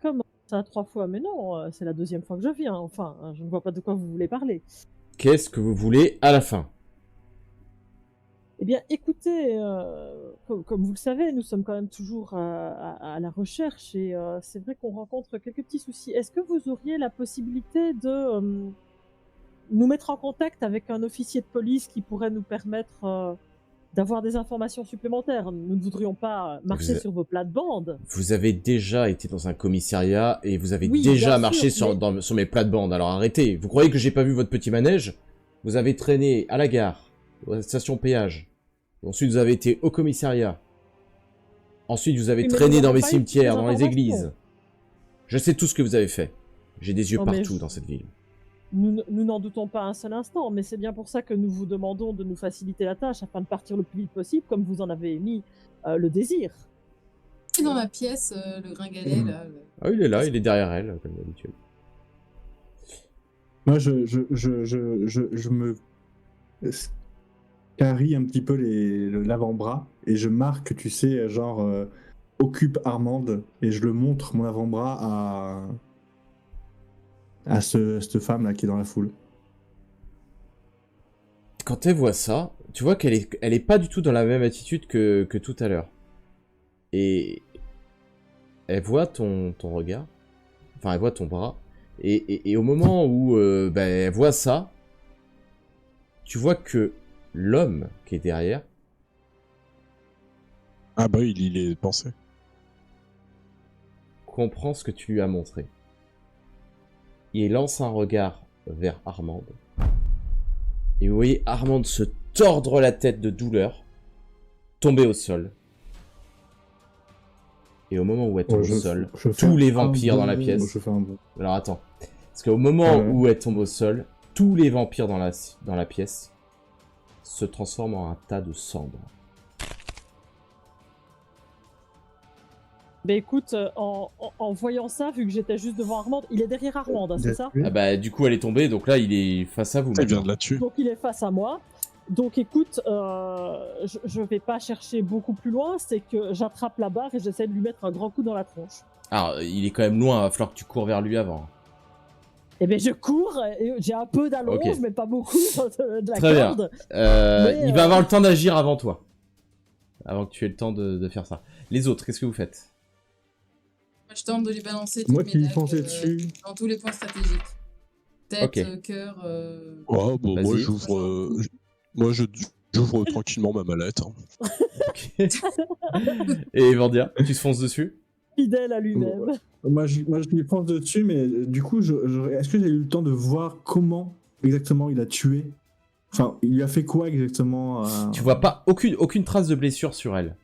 Comment ça, 3 fois? Mais non, c'est la 2e fois que je viens. Enfin, je ne vois pas de quoi vous voulez parler. Qu'est-ce que vous voulez à la fin? Eh bien, écoutez, comme vous le savez, nous sommes quand même toujours à la recherche et c'est vrai qu'on rencontre quelques petits soucis. Est-ce que vous auriez la possibilité de nous mettre en contact avec un officier de police qui pourrait nous permettre d'avoir des informations supplémentaires? Nous ne voudrions pas marcher Vous- sur vos plates-bandes. Vous avez déjà été dans un commissariat et vous avez Oui, déjà bien marché sûr, sur mes plates-bandes. Alors arrêtez. Vous croyez que j'ai pas vu votre petit manège? Vous avez traîné à la gare, à la station péage. Ensuite, vous avez été au commissariat. Ensuite, vous avez Oui, mais traîné nous dans n'avons les pas eu cimetières, toutes les dans les informations. églises. Je sais tout ce que vous avez fait. J'ai des yeux Oh, mais partout je- dans cette ville. Nous n'en doutons pas un seul instant, mais c'est bien pour ça que nous vous demandons de nous faciliter la tâche afin de partir le plus vite possible, comme vous en avez émis le désir. C'est dans ma pièce, le gringalet, là. Ah, il est là, il est derrière elle, comme d'habitude. Moi, je me carie un petit peu l'avant-bras et je marque, tu sais, genre occupe Armande et je le montre mon avant-bras à cette femme là qui est dans la foule. Quand elle voit ça, tu vois qu'elle est pas du tout dans la même attitude que tout à l'heure. Et elle voit ton regard, enfin elle voit ton bras, et au moment où elle voit ça, tu vois que l'homme qui est derrière Ah bah il est pensé. comprend ce que tu lui as montré. Il lance un regard vers Armande. Et vous voyez Armande se tordre la tête de douleur, tomber au sol. Et au moment où elle tombe au sol, je fais tous les un vampires dans la bond, pièce... Je fais un bond. Alors attends. Parce qu'au moment Ouais. où elle tombe au sol, tous les vampires dans la pièce se transforment en un tas de cendres. Ben écoute, en voyant ça, vu que j'étais juste devant Armande, il est derrière Armande, hein, c'est ça? Ah bah du coup elle est tombée, donc là il est face à vous. Il vient maintenant. de la tuer. Donc il est face à moi. Donc écoute, je vais pas chercher beaucoup plus loin, c'est que j'attrape la barre et j'essaie de lui mettre un grand coup dans la tronche. Alors il est quand même loin, il va falloir que tu cours vers lui avant. Eh ben je cours, et j'ai un peu d'allonge, Ok. mais pas beaucoup de la Très bien. corde. Il va avoir le temps d'agir avant toi. Avant que tu aies le temps de faire ça. Les autres, qu'est-ce que vous faites? Moi, je tente de lui balancer Moi toutes qui mes y dagues, pensais dessus. dans tous les points stratégiques. Tête, Ok. cœur... Ouais, bon, moi Vas-y. j'ouvre tranquillement ma mallette. Hein. Ok. Et Vandia, tu te fonces dessus? Fidèle à lui-même. Moi, je lui prends dessus, mais du coup, est-ce que j'ai eu le temps de voir comment exactement il a tué? Enfin, il lui a fait quoi exactement Tu vois pas aucune trace de blessure sur elle.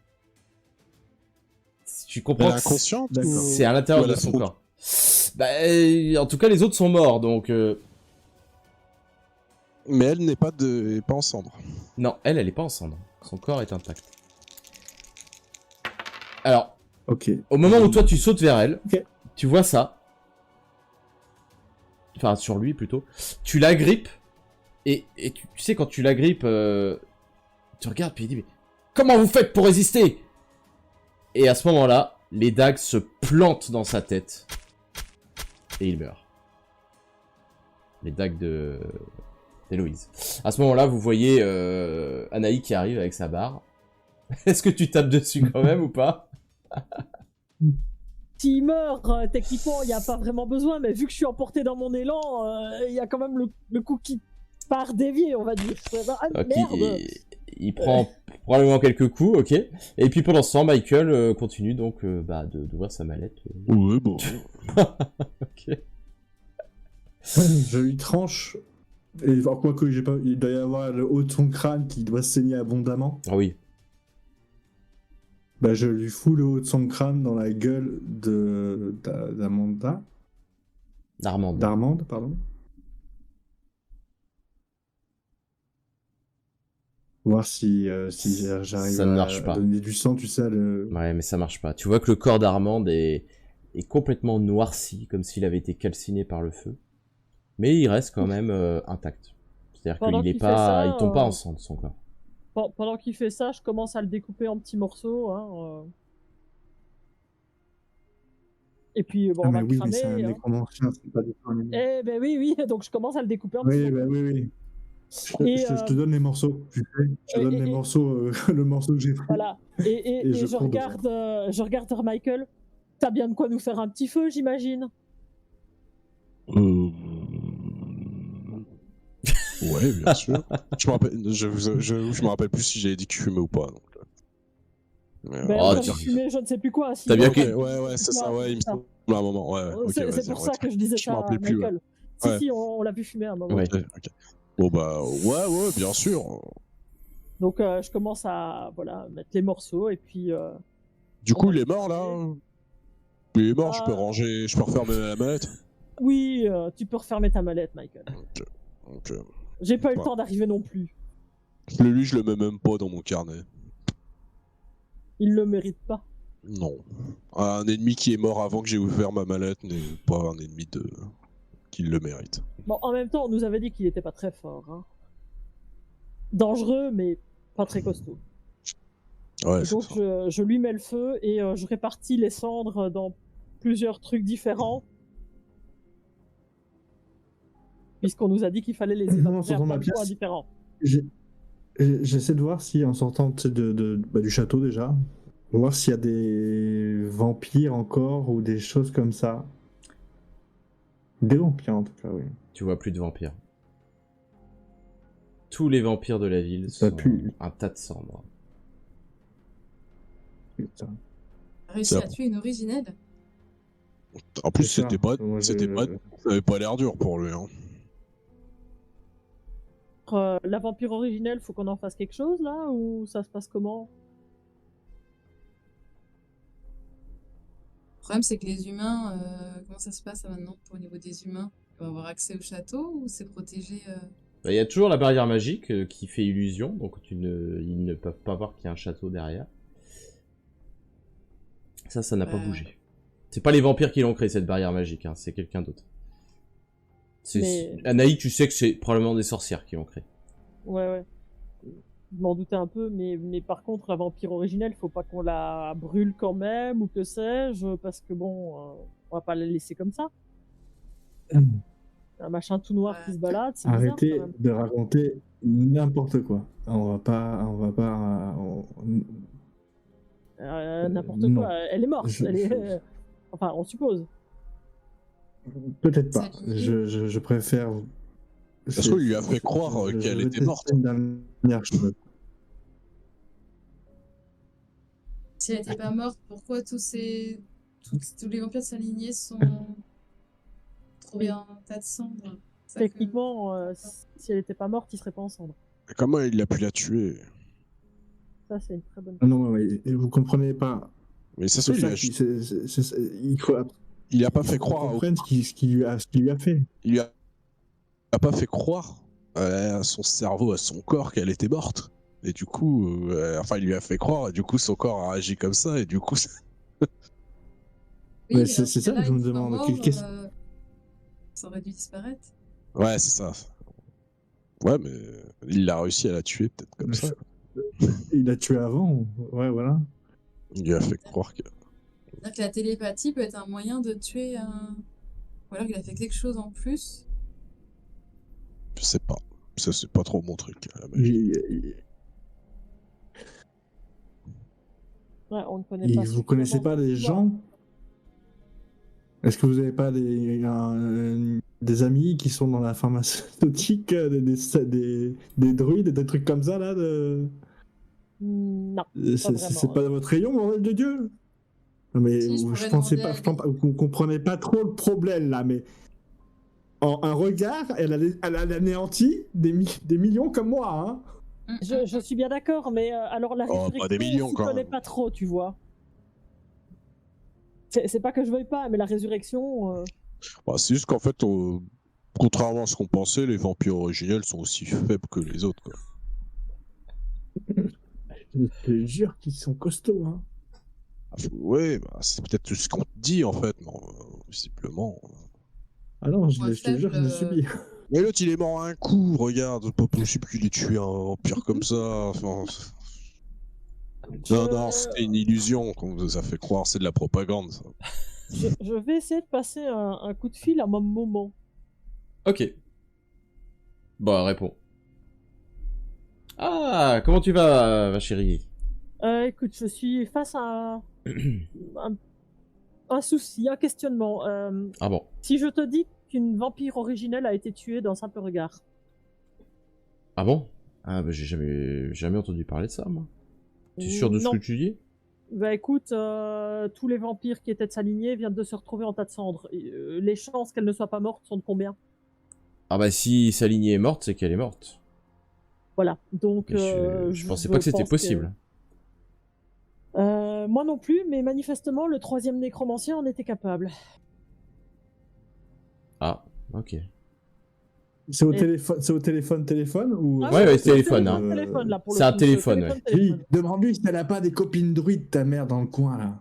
Tu Elle comprends est que inconsciente D'accord. ou- c'est à l'intérieur ou elle de a son trop- corps. Bah, en tout cas, les autres sont morts, donc... Mais elle n'est pas en cendre. Non, elle est pas en cendres. Son corps est intact. Alors, Ok. au moment où toi tu sautes vers elle, Ok. tu vois ça. Enfin, sur lui plutôt. Tu l'agrippes, et tu sais, quand tu l'agrippes, tu regardes, puis il dit, mais comment vous faites pour résister? Et à ce moment-là, les dagues se plantent dans sa tête, et il meurt. Les dagues d'Héloïse. À ce moment-là, vous voyez Anaï qui arrive avec sa barre. Est-ce que tu tapes dessus quand même ou pas? S'il meurt, techniquement, il n'y a pas vraiment besoin, mais vu que je suis emporté dans mon élan, il y a quand même le coup qui part dévié, on va dire. Ah, Ok, merde. il prend probablement quelques coups, ok. Et puis pendant ce temps, Michael continue donc d'ouvrir sa mallette. Ouais, bon. Ok. Je lui tranche. Et alors, quoi que j'ai pas, il doit y avoir le haut de son crâne qui doit saigner abondamment. Ah oui. Bah, je lui fous le haut de son crâne dans la gueule d'Amanda. D'Armande. D'Armande, pardon. Voir si j'arrive Ça ne marche à pas. donner du sang, tu sais, Ouais, mais ça marche pas. Tu vois que le corps d'Armande est complètement noirci, comme s'il avait été calciné par le feu. Mais il reste quand même intact. C'est-à-dire Pendant qu'il est qu'il fait pas, ça, il tombe pas en cendres, son corps. Pendant qu'il fait ça, je commence à le découper en petits morceaux. Hein. Et puis, bon, Ah, on mais va le oui, mais c'est un cramer. Hein. nécromancien, c'est pas du tout un humain. Eh ben oui, donc je commence à le découper en petits Oui, morceaux. bah, oui. Et, Je te donne les morceaux, tu sais. Je te donne les et- morceaux, le morceau que j'ai pris. voilà. Et Et je je cours regarde Michael. T'as bien de quoi nous faire un petit feu, j'imagine. Ouais, bien sûr. Je me rappelle plus si j'avais dit que je fumais ou pas. Donc. Mais, Ben, Oh, on tu- avait fumé je ne sais plus quoi. T'as bien Ok, que- ouais, c'est ça, ouais, il me semble à un moment. Ouais, ok, C'est vas-y, pour on ça va que je disais je me ça à rappelais plus, Michael. Ouais. Si, on l'a vu fumer à un moment. Ouais. Ok. Bon, bah, ouais, bien sûr. Donc je commence à mettre les morceaux et puis... Du on coup, va il est mort, là. Il est mort, je peux refermer la mallette. Oui, tu peux refermer ta mallette, Michael. Ok. J'ai pas eu le Ouais. temps d'arriver non plus. Lui, je le mets même pas dans mon carnet. Il le mérite pas. Non. Un ennemi qui est mort avant que j'ai ouvert ma mallette n'est pas un ennemi qui le mérite. Bon, en même temps, on nous avait dit qu'il était pas très fort. Hein. Dangereux, mais pas très costaud. Ouais, Et c'est donc ça. je lui mets le feu et je répartis les cendres dans plusieurs trucs différents. Puisqu'on nous a dit qu'il fallait les En évaporer à sortant de plein ma de points pièce, différents. j'essaie de voir si, en sortant tu sais, du château déjà, voir s'il y a des vampires encore ou des choses comme ça. Des vampires en tout cas, oui. Tu vois plus de vampires. Tous les vampires de la ville Ça sont pue. un tas de cendres. Putain. Réussi Ça- à tuer une originelle. En plus, C'est ça. c'était pas, Moi, ça avait pas l'air dur pour lui. Hein. La vampire originelle, faut qu'on en fasse quelque chose là ou ça se passe comment? Le problème, c'est que les humains, comment ça se passe là, maintenant au niveau des humains? Ils vont avoir accès au château ou c'est protégé Il y a toujours la barrière magique qui fait illusion, donc ils ne peuvent pas voir qu'il y a un château derrière. Ça n'a pas bougé. C'est pas les vampires qui l'ont créé cette barrière magique, hein, c'est quelqu'un d'autre. Anaï, tu sais que c'est probablement des sorcières qui l'ont créé. Ouais. Je m'en doutais un peu, mais par contre, la vampire originelle, faut pas qu'on la brûle quand même, ou que sais-je, parce que bon, on va pas la laisser comme ça. Un machin tout noir qui se balade, c'est bizarre Arrêtez quand même. de raconter n'importe quoi. On va pas. N'importe non. quoi, elle est morte. Enfin, on suppose. Peut-être pas. Ça- Je préfère. Parce qu'il lui a fait croire qu'elle vais était tester morte. une dernière chose. Si elle n'était pas morte, pourquoi tous les vampires s'aligner sont trouvés un tas de cendres? C'est ça que- Techniquement, si elle était pas morte, il serait pas en cendres. Comment il a pu la tuer? Ça, c'est une très bonne Ah non, et vous comprenez pas. Mais ça C'est se ça trouve, il faut il a pas fait croire. comprendre ce qu'il lui a fait. Il lui a pas fait croire à son cerveau, à son corps qu'elle était morte. Et du coup, il lui a fait croire, et du coup, son corps a agi comme ça, et du coup. Oui, Mais dans c'est ce ça cas-là, que je me une fois demande. mort, Qu'est-ce- ça aurait dû disparaître. Ouais, c'est ça. Ouais, mais il a réussi à la tuer, peut-être comme ça. Il l'a tué avant. Ouais, voilà. Il lui a fait croire que. C'est-à-dire que la télépathie peut être un moyen de tuer un... Ou alors qu'il a fait quelque chose en plus. Je sais pas. Ça, c'est pas trop mon truc, la magie. Ouais, on ne connaît pas. Vous connaissez pas des gens? Est-ce que vous avez pas des amis qui sont dans la pharmaceutique, des druides, des trucs comme ça là Non. C'est pas votre rayon, bordel de Dieu. Non mais Si, je je pourrais pensais demander pas, vous comprenez pas trop le problème là, mais en un regard, elle a anéanti des millions comme moi, hein. Je suis bien d'accord, mais alors la Oh, pas des millions, on s'y quand connaît même. pas trop, tu vois. C'est pas que je veuille pas, mais la résurrection... Bah, c'est juste qu'en fait, contrairement à ce qu'on pensait, les vampires originels sont aussi faibles que les autres, quoi. Je te jure qu'ils sont costauds, hein. Ouais, bah, c'est peut-être ce qu'on te dit en fait, mais visiblement. Ah non, Point je te jure, je l'ai faible, subi. Mais l'autre il est mort à un coup, regarde, c'est pas possible qu'il ait tué un vampire comme ça. Enfin, non, c'était une illusion qu'on nous a fait croire, c'est de la propagande ça. Je vais essayer de passer un coup de fil à mon moment. Ok. Bon, réponds. Ah, comment tu vas, ma chérie? Écoute, je suis face à un souci, un questionnement. Ah bon. Si je te dis qu'une vampire originelle a été tuée d'un simple regard. Ah bon? Ah bah j'ai jamais entendu parler de ça, moi. Tu es sûr de ce Non. que tu dis? Bah écoute, tous les vampires qui étaient de sa lignée viennent de se retrouver en tas de cendres. Et, les chances qu'elle ne soit pas morte sont de combien? Ah bah si sa lignée est morte, c'est qu'elle est morte. Voilà. Donc, Je pensais pas que c'était pense possible. Moi non plus, mais manifestement, le troisième nécromancien en était capable. Ah, ok. C'est au Et- téléphone ou... Ah Ouais, oui, ouais, c'est téléphone, un hein. téléphone, là, pour le C'est un coup, téléphone, ouais. Oui, demande-lui si elle a pas des copines druides, ta mère, dans le coin, là.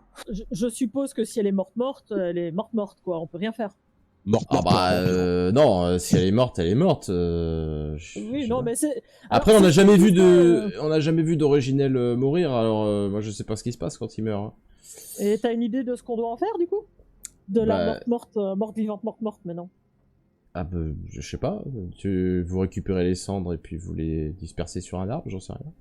Je suppose que si elle est morte, elle est morte, quoi. On peut rien faire. Morte, Ah bah non, si elle est morte, elle est morte. Je Oui, sais non, pas. mais c'est. Après, Alors, on n'a c'est jamais surtout vu ça, on n'a jamais vu d'originel mourir. Alors moi, je sais pas ce qui se passe quand il meurt, hein. Et t'as une idée de ce qu'on doit en faire, du coup? De la Bah, morte vivante, morte, mais non. ah bah, je sais pas. Vous récupérez les cendres et puis vous les dispersez sur un arbre, j'en sais rien.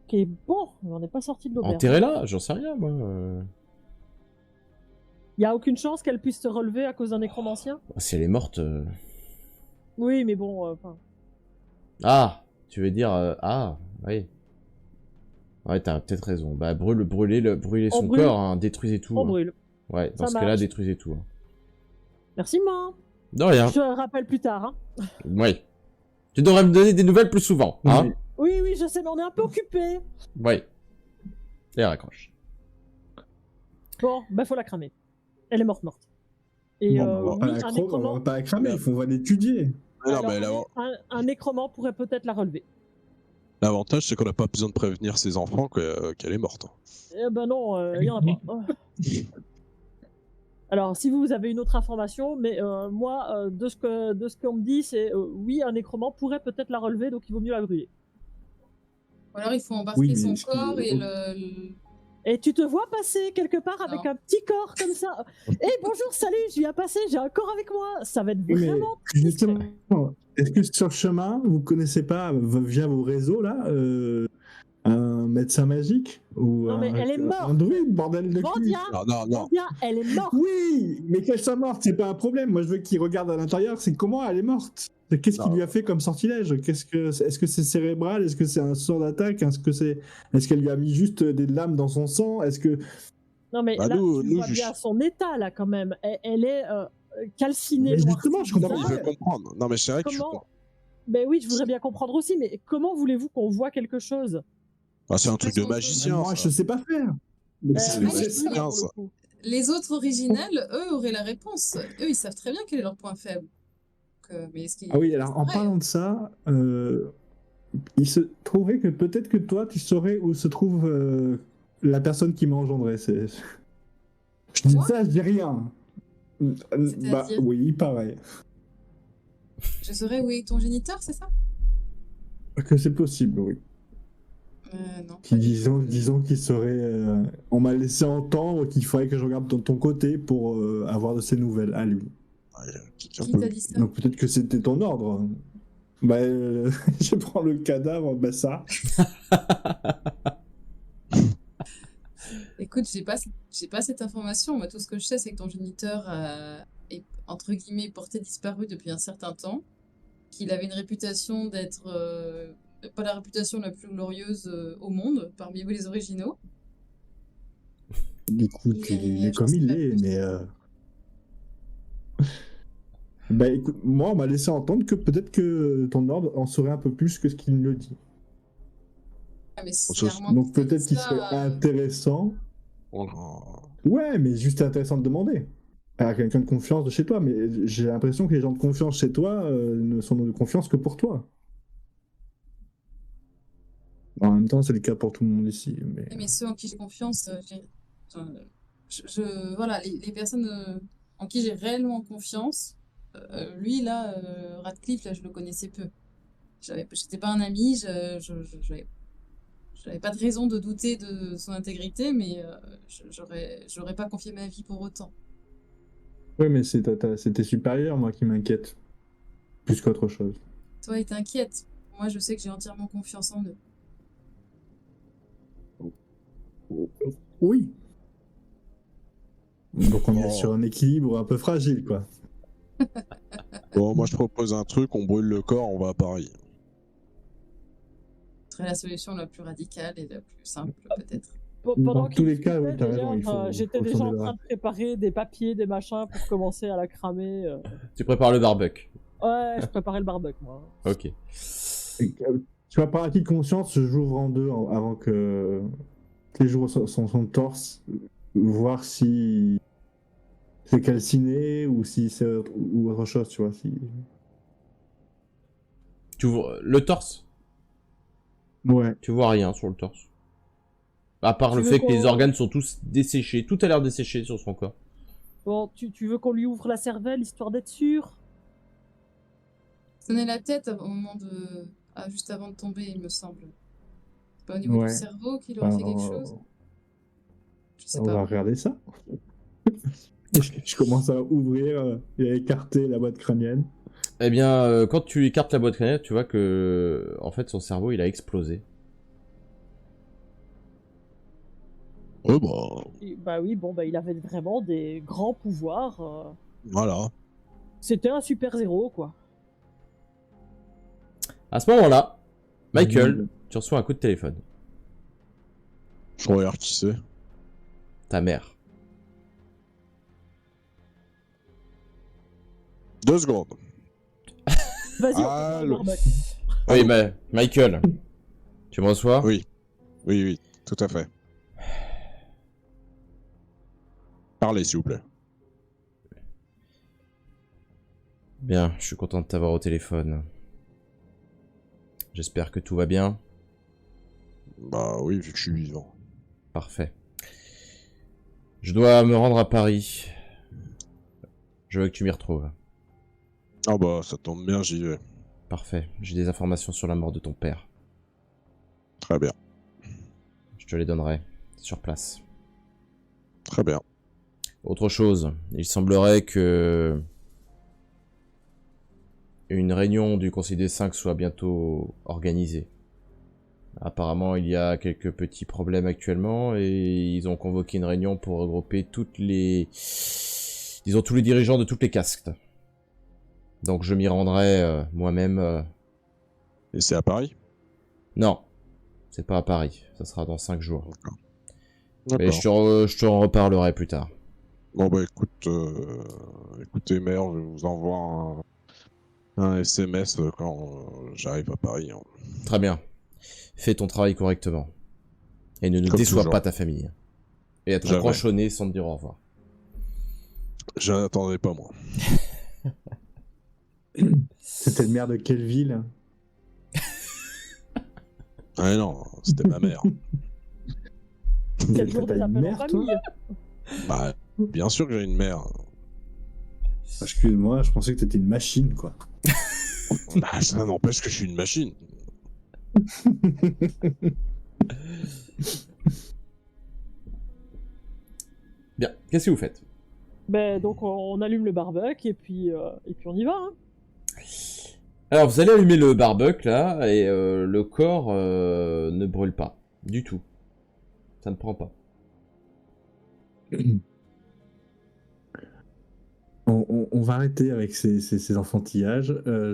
Ok, bon, on n'est pas sorti de l'auberge. Enterrez-la, j'en sais rien, moi. Y a aucune chance qu'elle puisse se relever à cause d'un nécromancien? Si elle est morte. Oui, mais bon, enfin. Ah, tu veux dire ah, oui. Ouais, t'as peut-être raison. Bah brûlez On son brûle. corps, hein, détruisez tout. On hein. brûle. Ouais, dans Ça ce cas-là, marche. détruisez tout. hein. Merci, maman. De rien. Je te rappelle plus tard, hein. Oui. Tu devrais me donner des nouvelles plus souvent, hein. Oui. Oui, je sais, mais on est un peu occupés. Oui. Et raccroche. Bon, bah faut la cramer. Elle est morte. Et Bon, bah, on va pas oui, la un cro- on nécromant. va pas la cramer, on va l'étudier. Mais non, Alors, mais un nécromant pourrait peut-être la relever. l'avantage c'est qu'on n'a pas besoin de prévenir ses enfants qu'elle est morte. Eh ben non, il y en a pas. Oh. Alors, si vous avez une autre information, mais moi, de ce qu'on me dit, c'est oui, un nécromant pourrait peut-être la relever, donc il vaut mieux la brûler. Ou alors il faut embarquer Oui, mais son est-ce qu'il- corps et Et tu te vois passer quelque part avec Non. un petit corps comme ça. Eh bonjour, salut, je viens passer, j'ai un corps avec moi. Ça va être Oui, mais vraiment triste. justement, est-ce que sur le chemin, vous connaissez pas, via vos réseaux, là, un médecin magique ou Non, mais elle est morte. un druide, bordel de cul. Vandia, Non. Vandia, elle est morte. Oui, mais qu'elle soit morte, c'est pas un problème. Moi, je veux qu'il regarde à l'intérieur, c'est comment elle est morte. Qu'est-ce qu'il Non. lui a fait comme sortilège? Est-ce que c'est cérébral? Est-ce que c'est un sort d'attaque? Est-ce qu'elle lui a mis juste des lames dans son sang? Est-ce que Non, mais Bah, là, nous, tu vois juste- bien son état, là, quand même. Elle est calcinée. Mais justement, noircie je du Non, comprends mais visage. il veut comprendre. Non, mais c'est vrai que je Comment comprends. Ben oui, je voudrais bien comprendre aussi, mais comment voulez-vous qu'on voit quelque chose? Ah, c'est un truc de façon, magicien. moi, ça. je sais pas faire. Mais c'est moi, les je sais magiciens, pas, pour le ça. coup. les autres originels, eux, auraient la réponse. Eux, ils savent très bien quel est leur point faible. Mais est-ce qu'ils... Ah oui, alors en Ouais. parlant de ça, il se trouverait que peut-être que toi, tu saurais où se trouve la personne qui m'a engendré. Je dis Moi ça, je dis rien. Bah C'est-à-dire oui, pareil. Je saurais où est ton géniteur, c'est ça? Que c'est possible, oui. Non. Qui pas du tout. disons qu'il serait. On m'a laissé entendre qu'il faudrait que je regarde de ton côté pour avoir de ses nouvelles à lui. Ah, il y a quelqu'un. Qui t'a dit ça? Donc peut-être que c'était ton ordre. Bah, je prends le cadavre, bah ça. Écoute, j'ai pas cette information. Moi, tout ce que je sais, c'est que ton géniteur est, entre guillemets, porté disparu depuis un certain temps. Qu'il avait une réputation d'être pas la réputation la plus glorieuse au monde, parmi vous les originaux. Écoute, il est je comme sais il pas est, plus. mais. Bah écoute, moi on m'a laissé entendre que peut-être que ton ordre en saurait un peu plus que ce qu'il me le dit. Ah, mais ça, clairement, Donc t'as dit peut-être qu'il ça, serait intéressant. Oh, Ouais, mais juste intéressant de demander. à quelqu'un de confiance de chez toi, mais j'ai l'impression que les gens de confiance chez toi ne sont de confiance que pour toi. En même temps, c'est le cas pour tout le monde ici. Mais ceux en qui j'ai confiance, voilà, les personnes en qui j'ai réellement confiance, lui là, Radcliffe, là, je le connaissais peu. J'étais pas un ami, j'avais pas de raison de douter de son intégrité, mais j'aurais pas confié ma vie pour autant. Oui, mais c'est tes supérieurs, moi, qui m'inquiètent. Plus qu'autre chose. Toi, il t'inquiète. Moi, je sais que j'ai entièrement confiance en eux. Oui. Donc on est Bon. sur un équilibre un peu fragile, quoi. Bon, moi je propose un truc, on brûle le corps, on va à Paris. Ce serait la solution la plus radicale et la plus simple, peut-être. Pendant Dans tous qu'il les cas, discutait, oui, t'as raison, il d'ailleurs, faut j'étais faut déjà tourner en le train bras. de préparer des papiers, des machins pour commencer à la cramer. Tu prépares le barbecue. Ouais, je préparais le barbecue, moi. Ok. Tu vois, par acquis de conscience, j'ouvre en deux avant que les jours son torse, voir si c'est calciné ou si c'est ou autre chose, tu vois. Si... Tu vois le torse. Ouais. Tu vois rien sur le torse. À part Tu le veux fait que les qu'on- organes sont tous desséchés. Tout a l'air desséché sur son corps. Bon, tu veux qu'on lui ouvre la cervelle, histoire d'être sûr? Sonner la tête au moment de... Ah, juste avant de tomber, il me semble. C'est pas au niveau du Ouais. cerveau qu'il aurait fait quelque chose? Je sais On va pas. regarder ça. Je commence à ouvrir et à écarter la boîte crânienne. Eh bien, quand tu écartes la boîte crânienne, tu vois que, en fait, son cerveau, il a explosé. Ouais, bah, Bah oui, bon, bah il avait vraiment des grands pouvoirs. voilà. C'était un super-héros, quoi. À ce moment-là, Michael, Mhm. tu reçois un coup de téléphone. Je regarde qui c'est. Ta mère. 2 secondes. Vas-y, on fait Allô. le barbecue. Oui, mais Michael, tu me reçois? Oui, oui, tout à fait. Parlez, s'il vous plaît. Bien, je suis content de t'avoir au téléphone. J'espère que tout va bien. Bah oui, vu que je suis vivant. Parfait. Je dois me rendre à Paris. Je veux que tu m'y retrouves. Ah bah, ça tombe bien, j'y vais. Parfait. J'ai des informations sur la mort de ton père. Très bien, Je te les donnerai sur place. très bien. Autre chose, il semblerait que une réunion du Conseil des 5 soit bientôt organisée. Apparemment, il y a quelques petits problèmes actuellement et ils ont convoqué une réunion pour regrouper tous les dirigeants de toutes les castes. Donc je m'y rendrai moi-même. Et c'est à Paris? Non, c'est pas à Paris, ça sera dans 5 jours. D'accord. Mais je te en reparlerai plus tard. Bon bah écoute, écoutez mère, je vous envoie un SMS quand j'arrive à Paris. Hein. Très bien. Fais ton travail correctement. Et ne nous Comme déçois toujours. pas ta famille. Et être Jamais. ranchonné sans te dire au revoir. Je n'attendrai pas moi. C'était le maire de quelle ville? Ah non, c'était ma mère. Quel jour T'as des une appels en mère, toi? famille. Bah, bien sûr que j'ai une mère. Excuse-moi, je pensais que t'étais une machine, quoi. Bah, ça n'empêche que je suis une machine. Bien, qu'est-ce que vous faites? Ben, donc on allume le barbecue et puis on y va. Hein. Alors, vous allez allumer le barbecue, là, et le corps ne brûle pas. Du tout. Ça ne prend pas. On va arrêter avec ces enfantillages. Moi,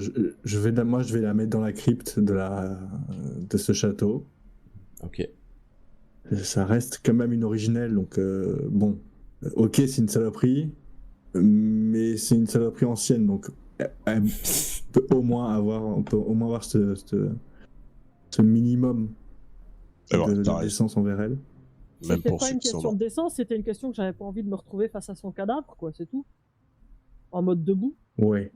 je vais la mettre dans la crypte de ce château. Ok. Ça reste quand même une originelle, donc bon. Ok, c'est une saloperie, mais c'est une saloperie ancienne, donc elle peut au moins avoir ce minimum C'est vrai, de t'as raison. décence envers elle. Même C'était pour pas ceux une qui sont question morts. de décence, c'était une question que j'avais pas envie de me retrouver face à son cadavre, quoi, c'est tout. En mode debout. Ouais.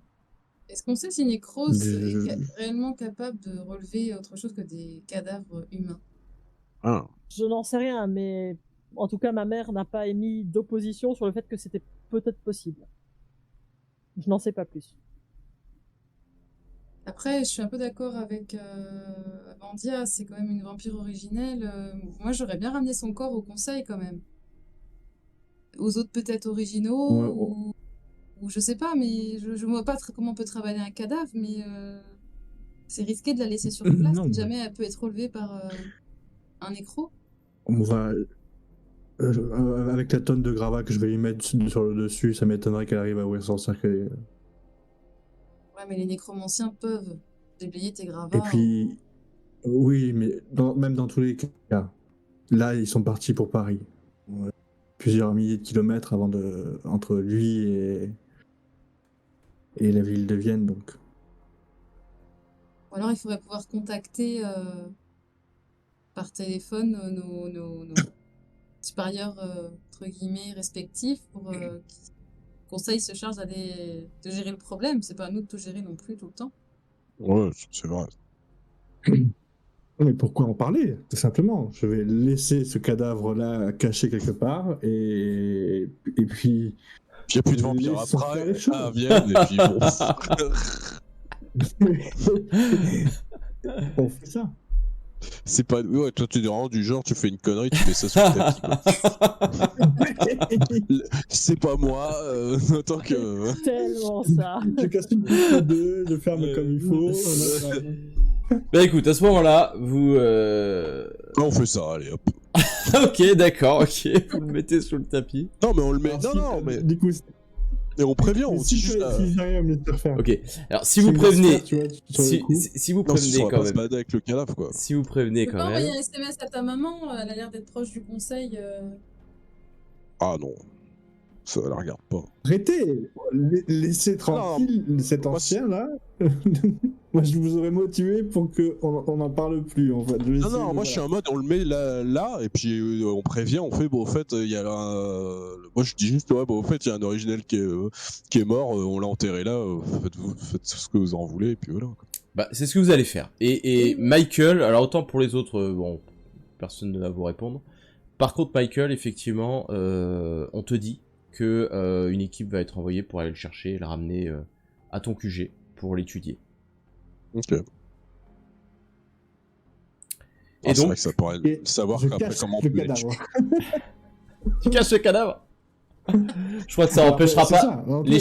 Est-ce qu'on sait si une nécrose est Je- réellement capable de relever autre chose que des cadavres humains? Ah. Je n'en sais rien, mais en tout cas, ma mère n'a pas émis d'opposition sur le fait que c'était peut-être possible. Je n'en sais pas plus. Après, je suis un peu d'accord avec Amandia, c'est quand même une vampire originelle. Moi, j'aurais bien ramené son corps au conseil quand même. Aux autres peut-être originaux, Ouais, ouais. ou je sais pas, mais je vois pas comment on peut travailler un cadavre, mais c'est risqué de la laisser sur place Non, si mais jamais elle peut être relevée par un nécro. on va. Avec la tonne de gravats que je vais lui mettre sur le dessus, ça m'étonnerait qu'elle arrive à ouvrir son cercueil. Ouais, mais les nécromanciens peuvent déblayer tes Et gravats. puis, oui, mais même dans tous les cas, là, ils sont partis pour Paris. Ouais. Plusieurs milliers de kilomètres entre lui et la ville de Vienne, donc. Ou alors il faudrait pouvoir contacter par téléphone nos supérieurs entre guillemets respectifs pour que le conseil se charge de gérer le problème. C'est pas à nous de tout gérer non plus tout le temps. Ouais, c'est vrai. Mais pourquoi en parler? Tout simplement. Je vais laisser ce cadavre-là caché quelque part et puis. Puis il n'y a plus de vampires Laissons faire après. les choses. Ah, viennent, et puis bon. On fait ça. C'est pas. Ouais, toi, tu es vraiment du genre, tu fais une connerie, tu mets ça sur le tapis. Quoi. C'est pas moi, tant que. Tellement ça. Je casse une petite deux, je ferme comme il faut. Bah écoute, à ce moment-là, vous... On fait ça, allez hop. ok, d'accord, ok, vous le mettez sous le tapis. Non, mais on le met. Alors, Non, mais. Du coup, Et on prévient, on dit si juste. j'arrive à me laisser refaire. Ok, alors si vous prévenez... Tu vois, sur le coup. Si vous Non, si prévenez on va quand pas se même... balader avec le cadavre, quoi. Si vous prévenez Tu peux pas quand envoyer même... un SMS à ta maman, elle a l'air d'être proche du conseil. Ah non. Ça la regarde pas. Arrêtez, laissez tranquille cet moi, ancien là. Moi je vous aurais motivé pour qu'on n'en parle plus en fait. Non, non, moi je suis en mode, on le met là et puis on prévient, on fait, bon, au fait, il y a moi je dis juste, ouais, bon, au fait, il y a un originel qui est mort, on l'a enterré là, faites ce que vous en voulez, et puis voilà. Quoi. Bah, c'est ce que vous allez faire. Et Michael, alors autant pour les autres, bon, personne ne va vous répondre. Par contre, Michael, effectivement, on te dit que une équipe va être envoyée pour aller le chercher et le ramener à ton QG pour l'étudier. Ok. Et C'est donc, vrai que ça pourrait savoir je après cache comment on le peut les cadavre. tu caches le cadavre. Je crois que ça Alors, empêchera c'est pas. ça, dans tous Les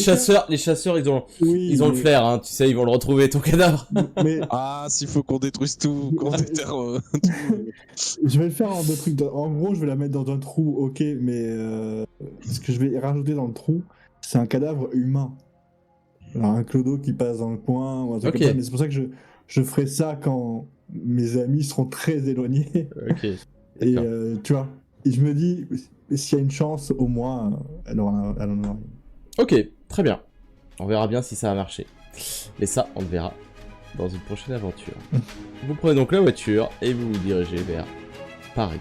les chasseurs, Oui, ils ont le flair, hein. Tu sais, ils vont le retrouver ton cadavre. Mais Ah, s'il faut qu'on détruise tout, qu'on déterre. je vais le faire en deux trucs. En gros, je vais la mettre dans un trou, ok, mais ce que je vais rajouter dans le trou, c'est un cadavre humain. Alors, un clodo qui passe dans le coin, ou un truc Ok. comme ça, mais c'est pour ça que je ferai ça quand mes amis seront très éloignés. Ok. Et D'accord. tu vois, et je me dis, s'il y a une chance, au moins, elle en aura une. Ok, très bien. On verra bien si ça a marché. Mais ça, on le verra dans une prochaine aventure. Vous prenez donc la voiture et vous vous dirigez vers Paris.